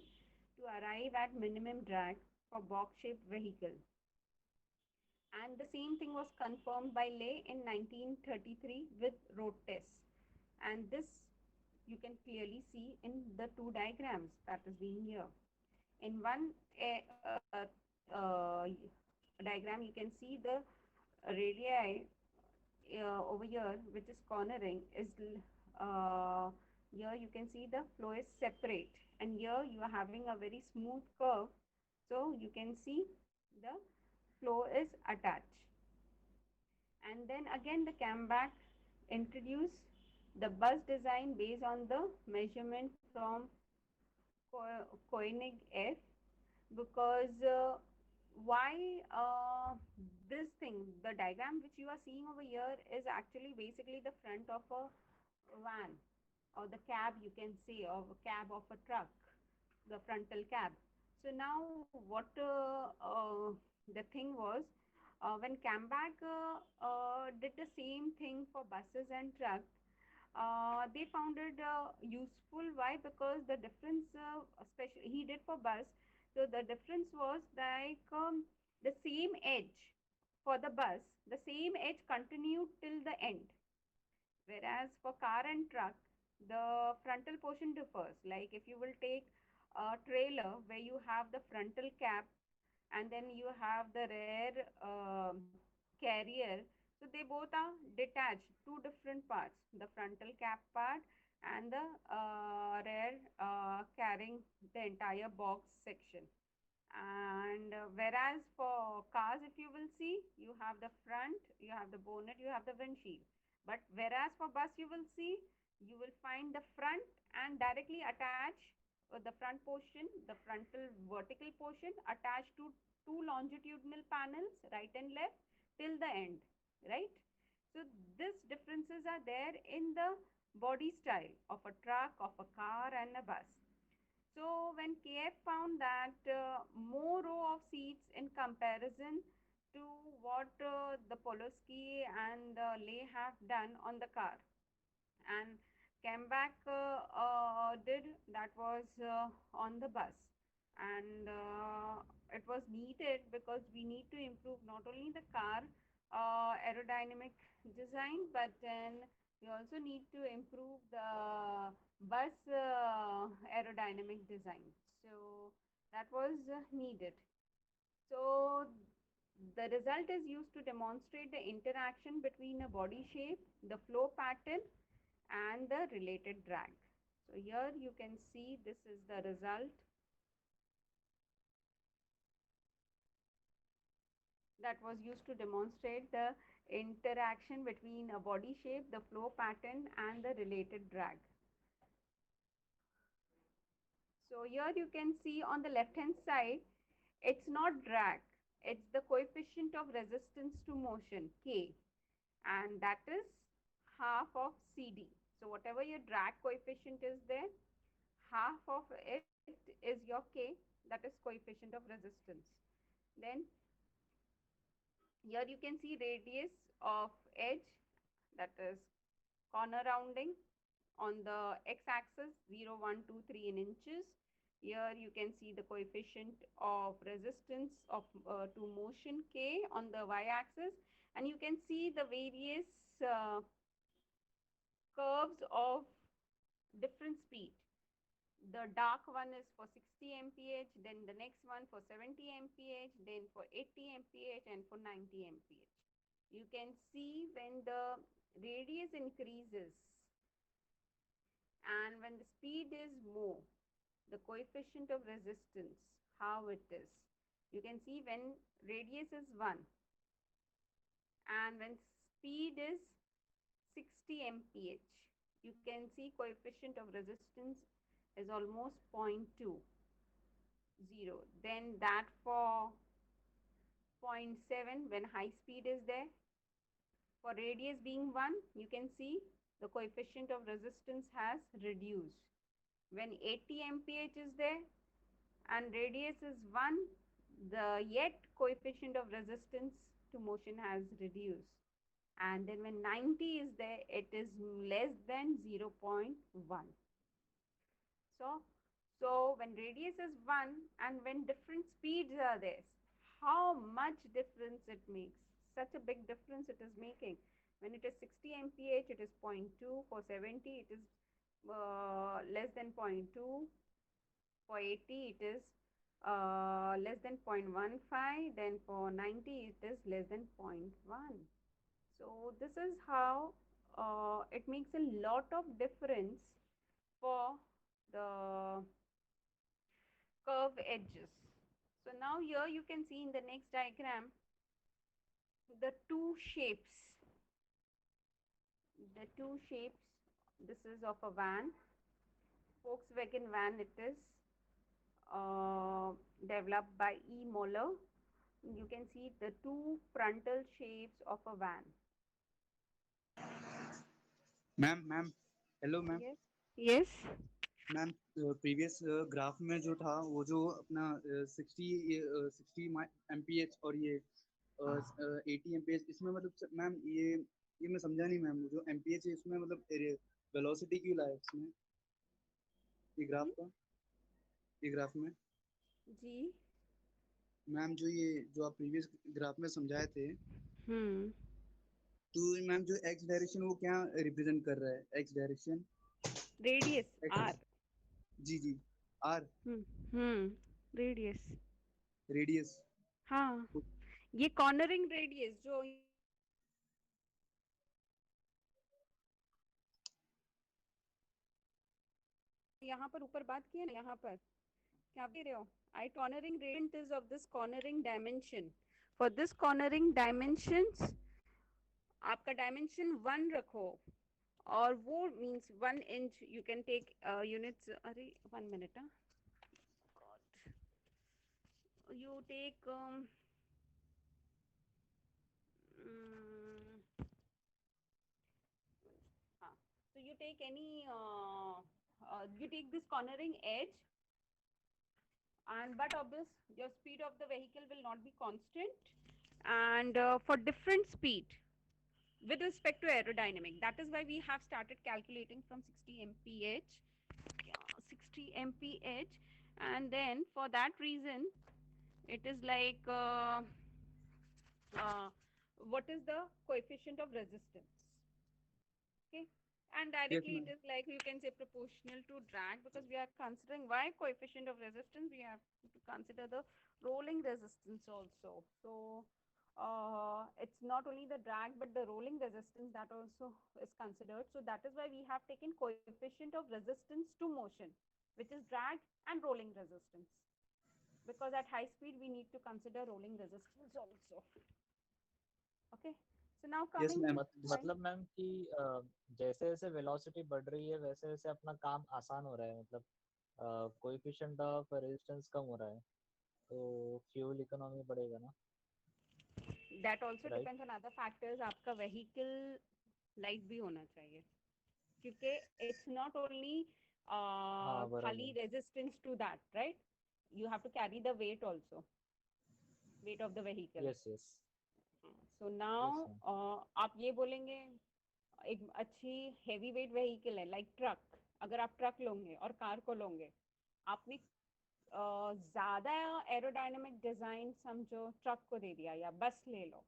to arrive at minimum drag for box-shaped vehicle. And the same thing was confirmed by Ley in 1933 with road tests. And this you can clearly see in the two diagrams that is being here. In one diagram, you can see the radii over here, which is cornering, is here you can see the flow is separate, and here you are having a very smooth curve, so you can see the flow is attached. And then again the Camback introduced the bus design based on the measurement from Koenig F, because why this thing, the diagram which you are seeing over here is actually basically the front of a van, or the cab you can say, or a cab of a truck, the frontal cab. So now what the thing was, when Camback did the same thing for buses and trucks, they found it useful. Why? Because the difference, especially he did for bus, so the difference was like the same edge for the bus, the same edge continued till the end. Whereas for car and truck, the frontal portion differs. Like if you will take a trailer where you have the frontal cap and then you have the rear carrier, so they both are detached, two different parts, the frontal cap part and the rear carrying the entire box section. And whereas for cars, if you will see, you have the front, you have the bonnet, you have the windshield. But whereas for bus, you will see, you will find the front and directly attach the front portion, the frontal vertical portion attached to two longitudinal panels, right and left, till the end, right? So these differences are there in the body style of a truck, of a car and a bus. So when KF found that more row of seats in comparison to what the Polosky and Ley have done on the car, and Camback did, that was on the bus, and it was needed because we need to improve not only the car aerodynamic design, but then we also need to improve the bus aerodynamic design. So that was needed. So the result is used to demonstrate the interaction between a body shape, the flow pattern, and the related drag. So here you can see this is the result that was used to demonstrate the interaction between a body shape, the flow pattern, and the related drag. So here you can see on the left hand side, it's not drag, it's the coefficient of resistance to motion, K, and that is half of CD. So whatever your drag coefficient is there, half of it is your K, that is coefficient of resistance. Then here you can see radius of edge, that is corner rounding on the x-axis 0, 1, 2, 3 in inches. Here you can see the coefficient of resistance of to motion K on the y-axis, and you can see the various curves of different speed. The dark one is for 60 mph, then the next one for 70 mph, then for 80 mph, and for 90 mph. You can see when the radius increases and when the speed is more, the coefficient of resistance, how it is. You can see when radius is 1 and when speed is 60 mph, you can see coefficient of resistance is almost 0.20. Then that for 0.7 when high speed is there. For radius being 1, you can see the coefficient of resistance has reduced. When 80 mph is there and radius is 1, the yet coefficient of resistance to motion has reduced. And then when 90 is there, it is less than 0.1. So when radius is 1 and when different speeds are there, how much difference it makes? Such a big difference it is making. When it is 60 mph, it is 0.2. For 70, it is less than 0.2. For 80, it is less than 0.15. Then for 90, it is less than 0.1. So this is how it makes a lot of difference for the curve edges. So now here you can see in the next diagram the two shapes. The two shapes. This is of a van, Volkswagen van. It is developed by E. Moller. You can see the two frontal shapes of a van. Ma'am hello ma'am Yes. Yes. Ma'am previous graph में जो था वो जो अपना 60 MPH और ये 80 MPH इसमें मतलब मैम ये मैं समझा नहीं मैम जो एमपीएच है इसमें मतलब वेलोसिटी क्यों लाया इसमें ये ग्राफ का ये ग्राफ में जी. मैम जो आप प्रीवियस ग्राफ में समझाए थे हम्म. तो मैम जो एक्स डायरेक्शन वो क्या रिप्रेजेंट कर रहा है एक्स डायरेक्शन Radius R. जी आर रेडियस. रेडियस हाँ, ये कॉर्नरिंग रेडियस जो यहाँ पर ऊपर बात की है ना, यहाँ पर क्या कह रहे हो? I cornering radiant is of this cornering dimension. For this cornering dimensions आपका डायमेंशन 1 रखो और वो means 1 inch. You can take units. अरे 1 minute. God. You take so you take any you take this cornering edge, and but of this your speed of the vehicle will not be constant, and for different speed with respect to aerodynamic, that is why we have started calculating from 60 mph. 60 mph, and then for that reason it is like uh, what is the coefficient of resistance. Okay. And yes directly it ma'am is like you can say proportional to drag, because we are considering why coefficient of resistance, we have to consider the rolling resistance also. So it's not only the drag but the rolling resistance that also is considered. So that is why we have taken coefficient of resistance to motion, which is drag and rolling resistance, because at high speed we need to consider rolling resistance also. Okay. So now yes coming ma'am to मतलब ma'am कि जैसे जैसे velocity बढ़ रही है वैसे वैसे अपना काम आसान हो रहा है, मतलब कोएफिशिएंट ऑफ रेजिस्टेंस कम हो रहा है तो फ्यूल इकोनॉमी बढ़ेगा ना, that also right? depends on other factors. आपका vehicle लाइट भी होना चाहिए, क्योंकि it's not only हाँ खाली बराबर. resistance to that, right? You have to carry the weight also, weight of the vehicle. Yes yes So yes now ma'am. आप ये बोलेंगे एक अच्छी हेवी वेट व्हीकल है लाइक ट्रक. अगर आप ट्रक लोगे और कार को लोगे, आपने ज्यादा एरोडायनेमिक डिजाइन समझो ट्रक को दे दिया या बस ले लो,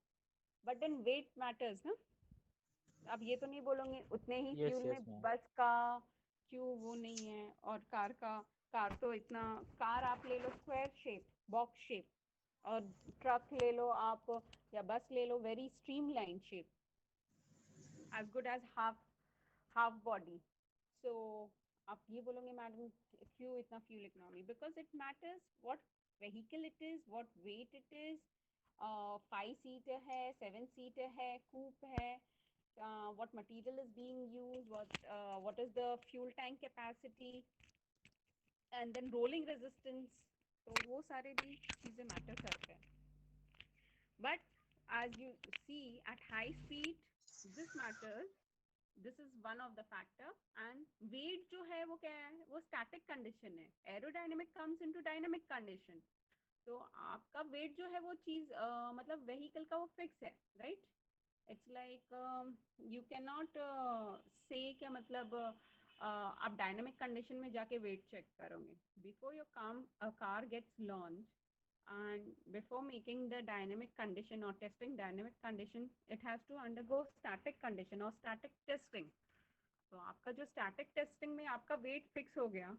बट देन वेट मैटर्स ना. आप ये तो नहीं बोलोगे उतने ही यस फ्यूल में यस मैम. बस का क्यों वो नहीं है। और कार तो इतना, कार आप ले लो स्क्वायर शेप, बॉक्स शेप, और ट्रक ले लो आप या बस ले लो very streamline shape, as good as half body. So आप ये बोलोगे मैडम क्यों इतना fuel economy, because it matters what vehicle it is, what weight it is, 5 seater है, 7 सीटर है, कूप है, what material is being used, what is the fuel tank capacity, and then rolling resistance. तो वो सारे भी चीज़ें मैटर करते हैं. But as you see at high speed, this matters. This is one of the factor. And weight जो है वो क्या है, वो static condition है. Aerodynamic comes into dynamic condition. तो आपका weight जो है वो चीज मतलब vehicle का वो fix है, right? It's like you cannot say क्या मतलब आप dynamic condition में जाके weight check करोगे. Before your car gets launched, and before making the dynamic condition or testing dynamic condition, it has to undergo static condition or static testing. तो आपका जो static testing में आपका weight fix हो गया,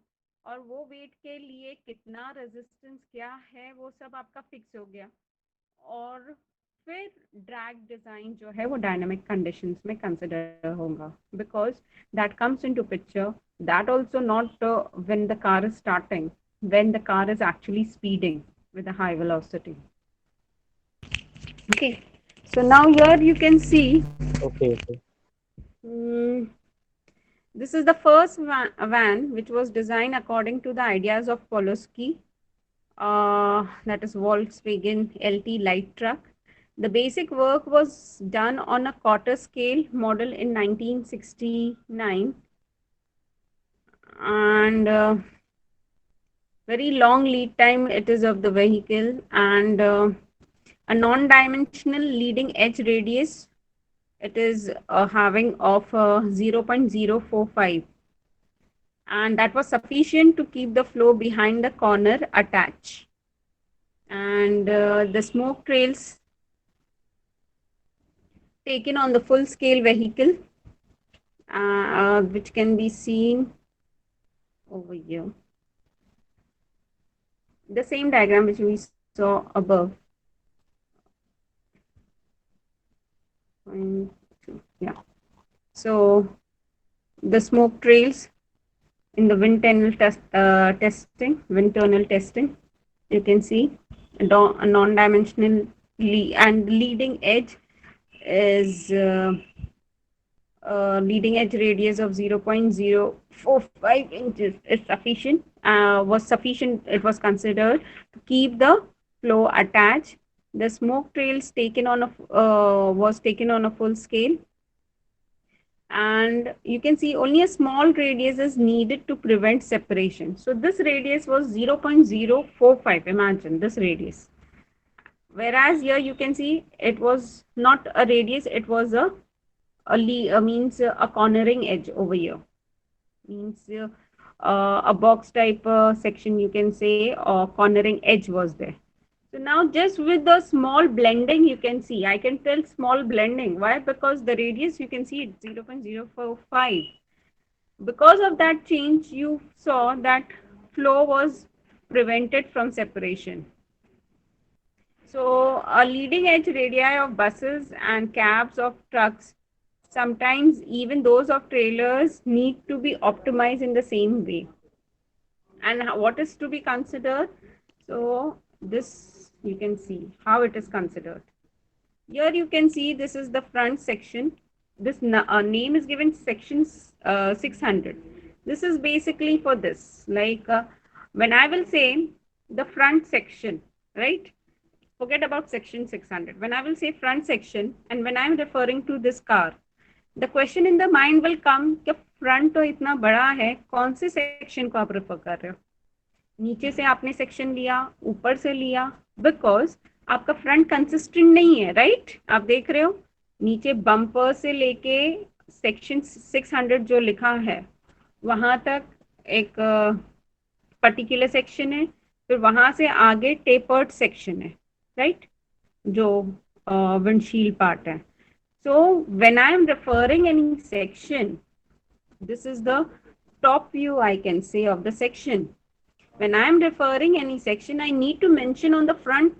और वो weight के लिए कितना resistance क्या है वो सब आपका fix हो गया, और फिर drag design जो है वो dynamic conditions में consider होगा, because that comes into picture. That also not when the car is starting, when the car is actually speeding with a high velocity. Okay, so now here you can see Okay. this is the first van which was designed according to the ideas of Polowski, that is Volkswagen LT light truck. The basic work was done on a quarter scale model in 1969, and very long lead time it is of the vehicle, and a non-dimensional leading edge radius it is having of 0.045, and that was sufficient to keep the flow behind the corner attached. And the smoke trails taken on the full scale vehicle, which can be seen over here, the same diagram which we saw above. Yeah, so the smoke trails in the wind tunnel testing, you can see a non-dimensional and leading edge is leading edge radius of 0.045 inches is sufficient. It was considered to keep the flow attached. The smoke trails taken on was taken on a full scale, and you can see only a small radius is needed to prevent separation. So this radius was 0.045. Imagine this radius. Whereas here you can see it was not a radius, it was a cornering edge over here. Means a box type section you can say, or cornering edge was there. So now just with the small blending you can see, I can tell small blending. Why? Because the radius you can see it's 0.045. Because of that change you saw that flow was prevented from separation. So a leading edge radii of buses and cabs of trucks, sometimes even those of trailers, need to be optimized in the same way. And what is to be considered? So this you can see how it is considered. Here you can see this is the front section. This name is given section 600. This is basically for this, like when I will say the front section, right? Forget about section 600. When I will say front section, and when I am referring to this car, the question in the mind will come कि front तो इतना बड़ा है, कौन से section को आप refer कर रहे हो? नीचे से आपने section लिया, ऊपर से लिया, because आपका front consistent नहीं है, right? आप देख रहे हो नीचे bumper से लेके section 600 जो लिखा है वहां तक एक particular section है, फिर वहां से आगे tapered section है, right? जो windshield part है. So when I am referring any section, this is the top view, I can say, of the section. When I am referring any section, I need to mention on the front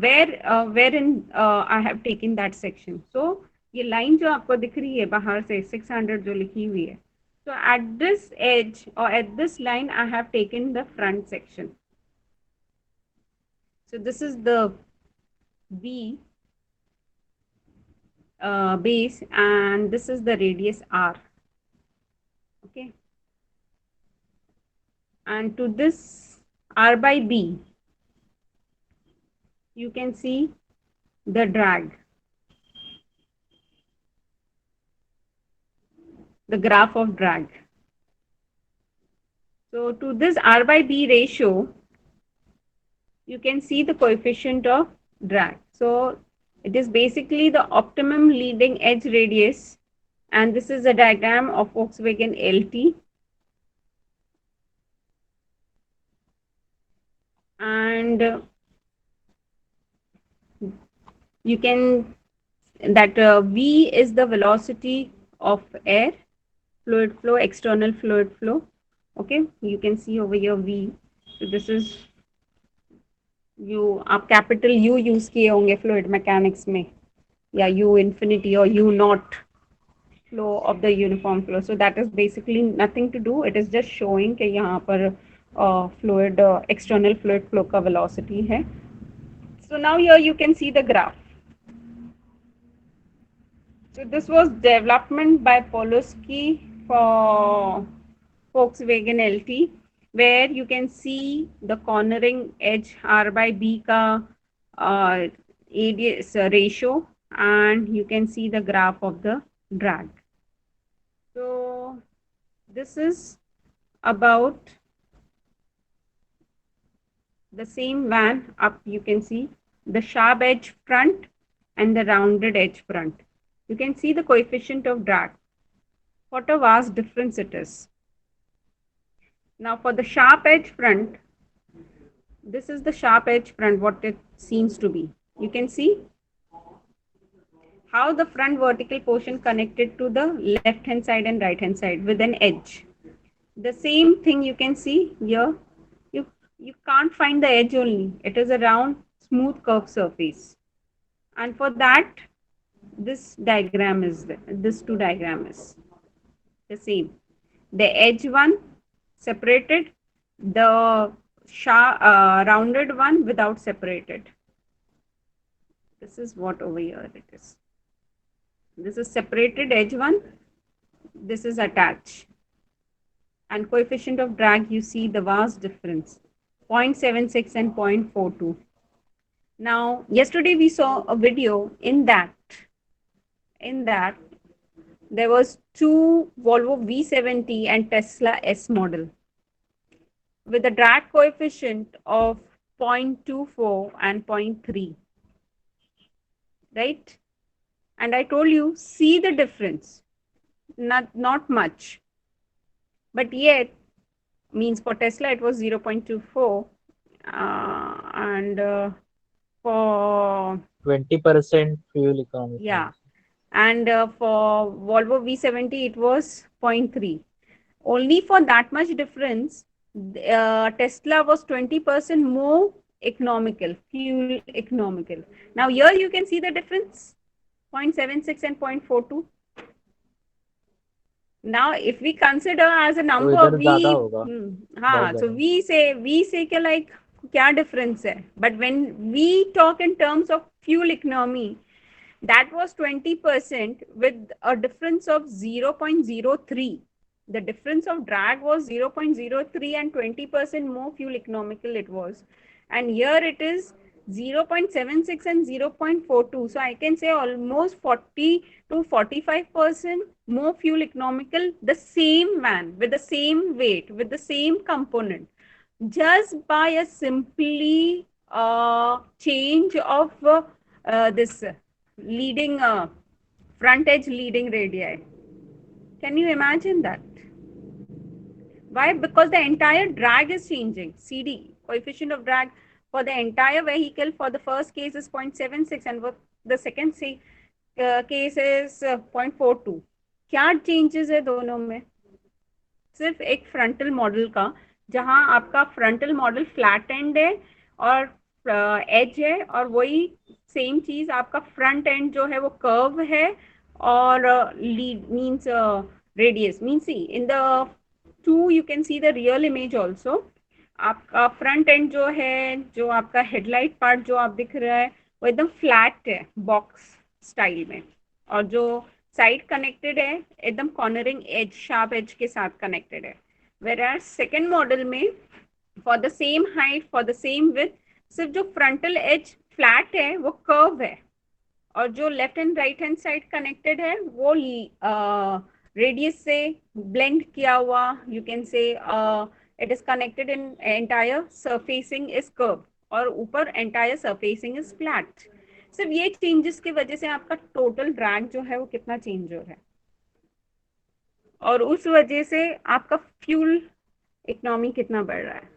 wherein I have taken that section. So ये line जो आपको दिख रही है बाहर से 600 जो लिखी हुई है, so at this edge or at this line I have taken the front section. So this is the V base and this is the radius R. Okay. And to this R by B, you can see the drag, the graph of drag. So to this R by B ratio, you can see the coefficient of drag. So it is basically the optimum leading edge radius, and this is a diagram of Volkswagen LT. And you can, that V is the velocity of air, fluid flow, external fluid flow. Okay, you can see over here V. So this is, you आप capital U use किए होंगे fluid mechanics में, या U infinity or U naught flow of the uniform flow. So that is basically nothing to do. It is just showing कि यहाँ पर fluid external fluid flow का velocity है. So now here you can see the graph. So this was development by Polosky for Volkswagen LT, where you can see the cornering edge R by B ka ADS ratio, and you can see the graph of the drag. So this is about the same van up. You can see the sharp edge front and the rounded edge front. You can see the coefficient of drag. What a vast difference it is. Now for the sharp edge front, this is the sharp edge front, what it seems to be. You can see how the front vertical portion connected to the left hand side and right hand side with an edge. The same thing you can see here. You can't find the edge only. It is a round, smooth curved surface. And for that, this diagram is there. This two diagram is the same. The edge one separated, the rounded one without separated. This is what over here it is. This is separated edge one. This is attached. And coefficient of drag, you see the vast difference, 0.76 and 0.42. Now, yesterday we saw a video in that there was two Volvo V70 and Tesla S model with a drag coefficient of 0.24 and 0.3, right? And I told you, see the difference, not much, but yet, means for Tesla it was 0.24 and for 20% fuel economy. Yeah. And for Volvo V70 it was 0.3. Only for that much difference, Tesla was 20% more economical, fuel economical. Now here you can see the difference, 0.76 and 0.42. Now if we consider as a number, इधर we ज़्यादा होगा, हाँ, बहुत so ज़्यादा। we say कि like क्या difference है, but when we talk in terms of fuel economy, that was 20% with a difference of 0.03. The difference of drag was 0.03 and 20% more fuel economical it was. And here it is 0.76 and 0.42. So I can say almost 40 to 45% more fuel economical, the same van with the same weight, with the same component, just by a simply change of this leading front edge leading radii. Can you imagine that? Why? Because the entire drag is changing. CD, coefficient of drag for the entire vehicle, for the first case is 0.76 and for the second case is 0.42. क्या changes है दोनों में? सिर्फ एक frontal model का, जहां आपका frontal model flat and है और एज है, और वही सेम चीज आपका फ्रंट एंड जो है वो कर्व है और lead means radius means see in the two you can see the real image also. आपका फ्रंट एंड जो है, जो आपका हेडलाइट पार्ट जो आप दिख रहा है वो एकदम फ्लैट है बॉक्स स्टाइल में, और जो साइड कनेक्टेड है एकदम कॉर्नरिंग एज शार्प एज के साथ कनेक्टेड है। वेयर सेकेंड मॉडल में for the same height for the same with सिर्फ जो फ्रंटल एज फ्लैट है वो कर्व है, और जो left and right hand side connected है वो रेडियस से ब्लेंड किया हुआ, you can say it is connected in entire surfacing is curve, और ऊपर एंटायर सरफेसिंग इज फ्लैट। सिर्फ ये चेंजेस की वजह से आपका टोटल ड्रैग जो है वो कितना चेंज हो रहा है, और उस वजह से आपका फ्यूल इकोनॉमी कितना बढ़ रहा है।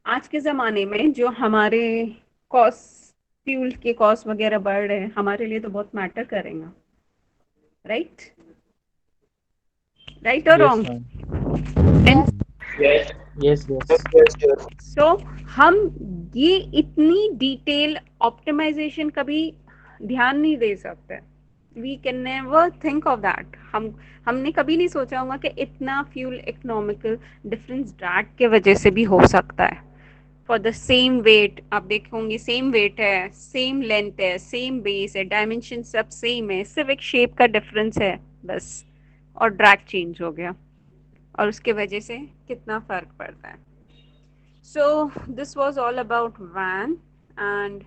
आज के ज़माने में जो हमारे कॉस्ट, फ्यूल के कॉस्ट वगैरह बढ़ रहे हैं, हमारे लिए तो बहुत मैटर करेगा, राइट? राइट और yes रॉन्ग? ma'am yes सो हम ये इतनी डिटेल ऑप्टिमाइजेशन कभी ध्यान नहीं दे सकते। We can never think of that. हमने कभी नहीं सोचा होगा कि इतना फ्यूल इकोनॉमिकल डिफरेंस ड्रैग के वजह से भी हो सकता है। फॉर द सेम वेट आप देखोगे, सेम वेट है, सेम लेंथ है, सेम बेस है, डायमेंशन सब सेम है, सिर्फ एक शेप का डिफरेंस है बस, और ड्रैग चेंज हो गया, और उसके वजह से कितना फर्क पड़ता है। So this was all about van, and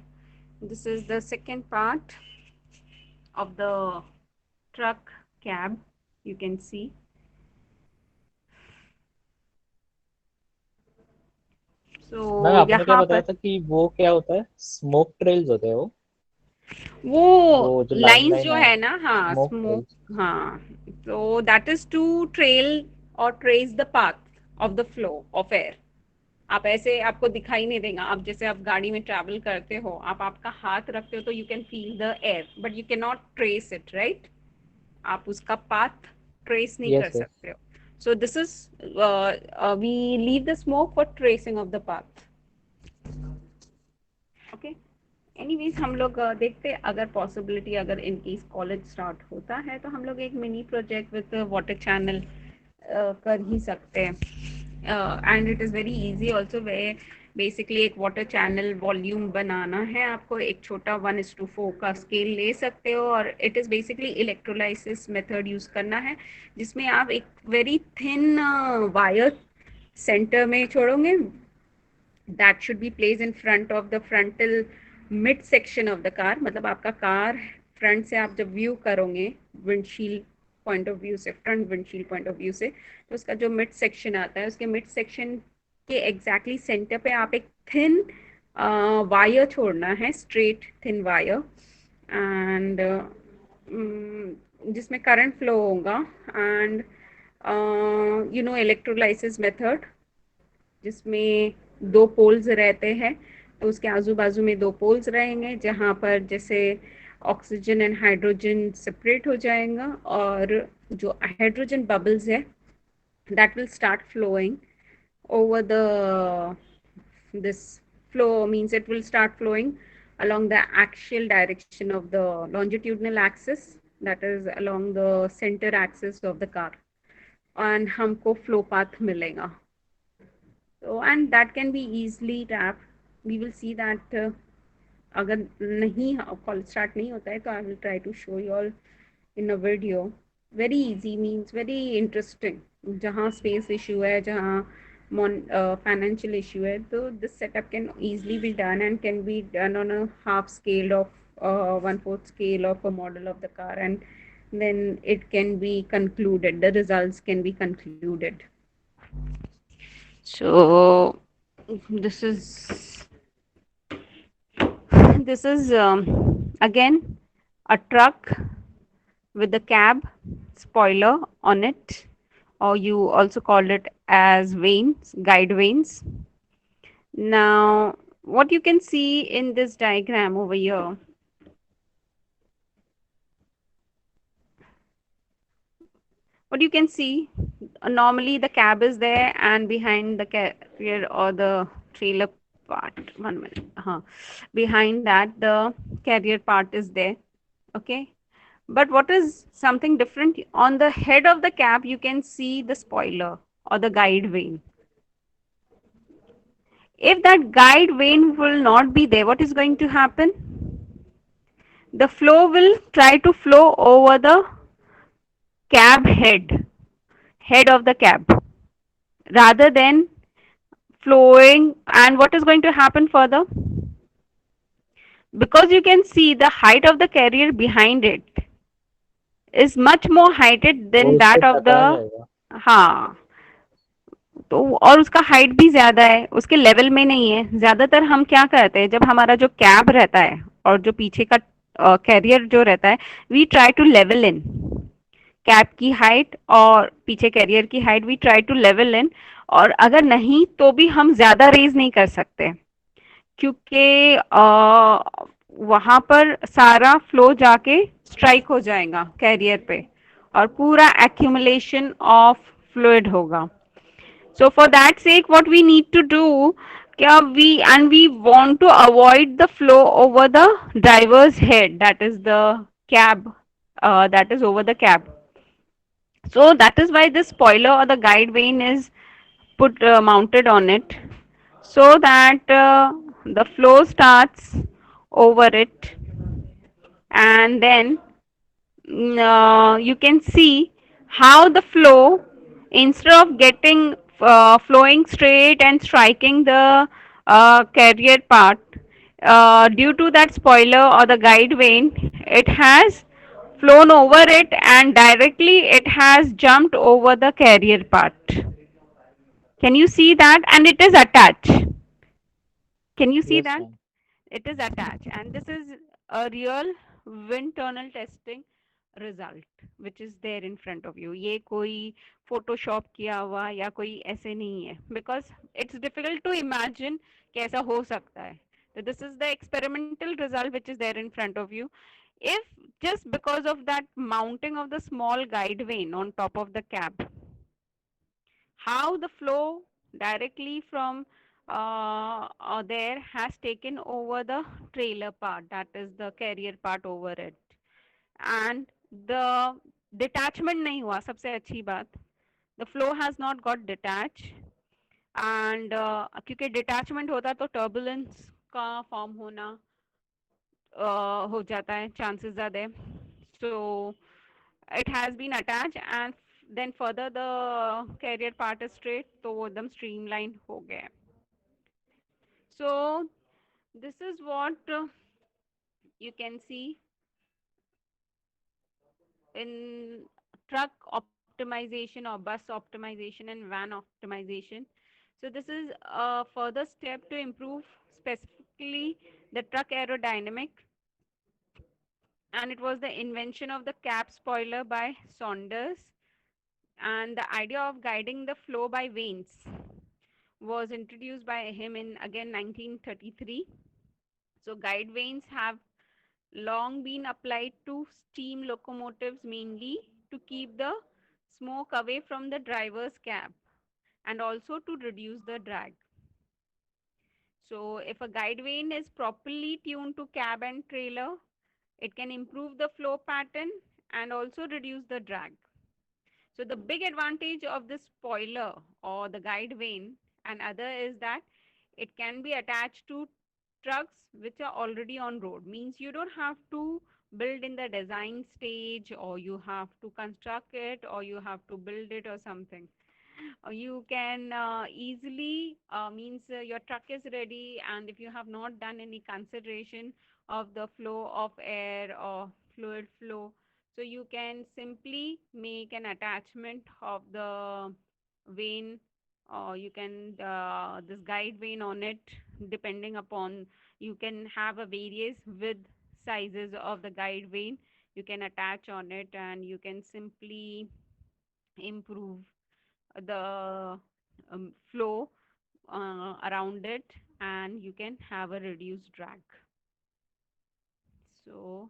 this is the second part of the truck cab, you can see. Ma'am So आपने क्या यहाँ बताया पर था कि वो क्या होता है, स्मोक ट्रेल्स होते हैं वो वो जो लाइन लाइंस लाइन जो है, है ना, हाँ स्मोक स्मोक, ट्रेल्स। हाँ, तो दैट इज टू ट्रेल और trace the path of the flow of air. आप ऐसे आपको दिखाई नहीं देगा, आप जैसे आप गाड़ी में ट्रैवल करते हो, आप आपका हाथ रखते हो तो you can feel the air but you can not trace it, right? आप उसका पाथ ट्रेस नहीं कर यस यस सकते हो। So this is we leave the smoke for tracing of the path. Okay, anyways हम लोग देखते हैं, अगर पॉसिबिलिटी, अगर इन केस कॉलेज स्टार्ट होता है तो हम लोग एक mini project with water channel कर ही सकते हैं। And it is very easy also, way basically एक वाटर चैनल वॉल्यूम बनाना है आपको, एक छोटा 1:4 का स्केल ले सकते हो, और it is basically electrolysis method use करना है, जिसमें आप एक वेरी थिन वायर सेंटर में छोड़ोगे, that should be placed in front of the frontal mid section of the car। मतलब आपका कार फ्रंट से आप जब व्यू करोगे विंडशील्ड पॉइंट ऑफ व्यू से, front windshield point of view से, तो उसका जो मिड सेक्शन आता है, उसके मिड सेक्शन के एग्जैक्टली सेंटर पे आप एक थिन वायर छोड़ना है, स्ट्रेट थिन वायर, एंड जिसमें करंट फ्लो होगा, and you know electrolysis method, जिसमें दो पोल्स रहते हैं, तो उसके आजू बाजू में दो पोल्स रहेंगे, जहाँ पर जैसे ऑक्सीजन एंड हाइड्रोजन सेपरेट हो जाएगा, और जो हाइड्रोजन बबल्स है that will start flowing over the this flow means it will start flowing along the axial direction of the longitudinal axis, that is along the center axis of the car, and हमको flow path मिलेगा। So and that can be easily tapped, we will see that अगर नहीं call start नहीं होता है तो I will try to show you all in a video. Very easy means very interesting, जहाँ space issue है, जहाँ फाइनेंशियल इशू है, तो this setup can easily be done and can be done on a half scale of 1/4 scale of a model of the car, and then it can be concluded, the results can be concluded. So this is again a truck with a cab spoiler on it, or you also call it as vanes, guide vanes. Now what you can see in this diagram over here, What you can see, normally the cab is there and behind the carrier or the trailer part, 1 minute, behind that the carrier part is there. Okay, but what is something different? On the head of the cab you can see the spoiler or the guide vane. If that guide vane will not be there, what is going to happen? The flow will try to flow over the cab head of the cab, rather than flowing. And what is going to happen further? Because you can see the height of the carrier behind it is much more heighted वो than उसको that of the, टकरा जाएगा। हाँ, तो और उसका height भी ज्यादा है, उसके लेवल में नहीं है। ज्यादातर हम क्या करते हैं, जब हमारा जो कैब रहता है और जो पीछे का कैरियर जो रहता है, we try to level in cab की हाइट और पीछे कैरियर की height, we try to level in. और अगर नहीं तो भी हम ज्यादा रेज नहीं कर सकते, क्योंकि वहां पर सारा फ्लो जाके स्ट्राइक हो जाएगा कैरियर पे और पूरा एक्यूमुलेशन ऑफ फ्लूइड होगा। So for that sake, what we need to do, we want to avoid the flow over the driver's head, that is the cab, that is over the cab. So that is why this spoiler or the guide vane is put mounted on it, so that the flow starts over it, and then you can see how the flow, instead of getting flowing straight and striking the carrier part, due to that spoiler or the guide vane, it has flown over it and directly it has jumped over the carrier part. Can you see that? And it is attached. Can you see yes that? Ma'am. It is attached, and this is a real wind tunnel testing result which is there in front of you. ये कोई photoshop किया हुआ या कोई ऐसे नहीं है, because it's difficult to imagine कैसा हो सकता है. So this is the experimental result which is there in front of you. If just because of that mounting of the small guide vane on top of the cab, how the flow directly from there has taken over the trailer part, that is the carrier part over it, and the detachment नहीं हुआ, सबसे अच्छी बात, the flow has not got detached. And क्योंकि detachment होता तो turbulence का form होना हो जाता है, chances are there. So it has been attached, and then further the carrier part is straight, तो वो एकदम streamline हो गया है. So this is what you can see in truck optimization or bus optimization and van optimization. So this is a further step to improve specifically the truck aerodynamic, and it was the invention of the cap spoiler by Saunders, and the idea of guiding the flow by vanes was introduced by him in again 1933. So guide vanes have long been applied to steam locomotives, mainly to keep the smoke away from the driver's cab and also to reduce the drag. So if a guide vane is properly tuned to cab and trailer, it can improve the flow pattern and also reduce the drag. So the big advantage of this spoiler or the guide vane and other is that it can be attached to trucks which are already on road. Means you don't have to build in the design stage, or you have to construct it, or you have to build it or something. You can easily means your truck is ready, and if you have not done any consideration of the flow of air or fluid flow, so you can simply make an attachment of the vane, or you can this guide vane on it, depending upon, you can have a various width sizes of the guide vane you can attach on it, and you can simply improve the flow around it, and you can have a reduced drag. So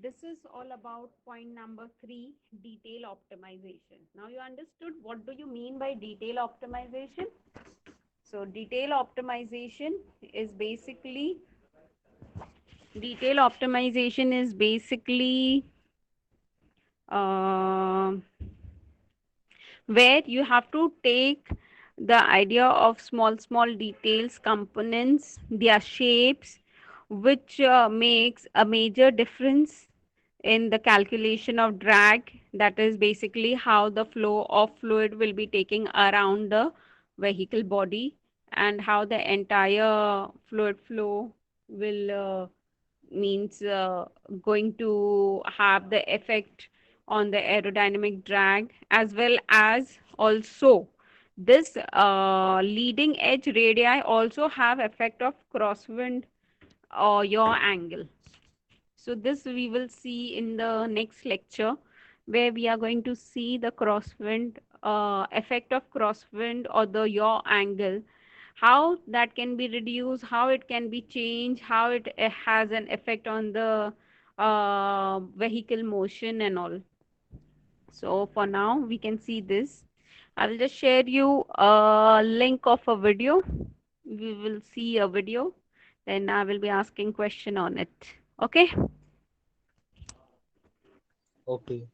this is all about point number 3, detail optimization. Now you understood what do you mean by detail optimization? So detail optimization is basically uh, where you have to take the idea of small details, components, their shapes, which makes a major difference in the calculation of drag. That is basically how the flow of fluid will be taking around the vehicle body, and how the entire fluid flow will means going to have the effect on the aerodynamic drag, as well as also this leading edge radii also have effect of crosswind or yaw angle. So this we will see in the next lecture, where we are going to see the crosswind effect of crosswind or the yaw angle, how that can be reduced, how it can be changed, how it has an effect on the vehicle motion and all. So for now, we can see this. I will just share you a link of a video. We will see a video. Then I will be asking question on it. Okay. Okay.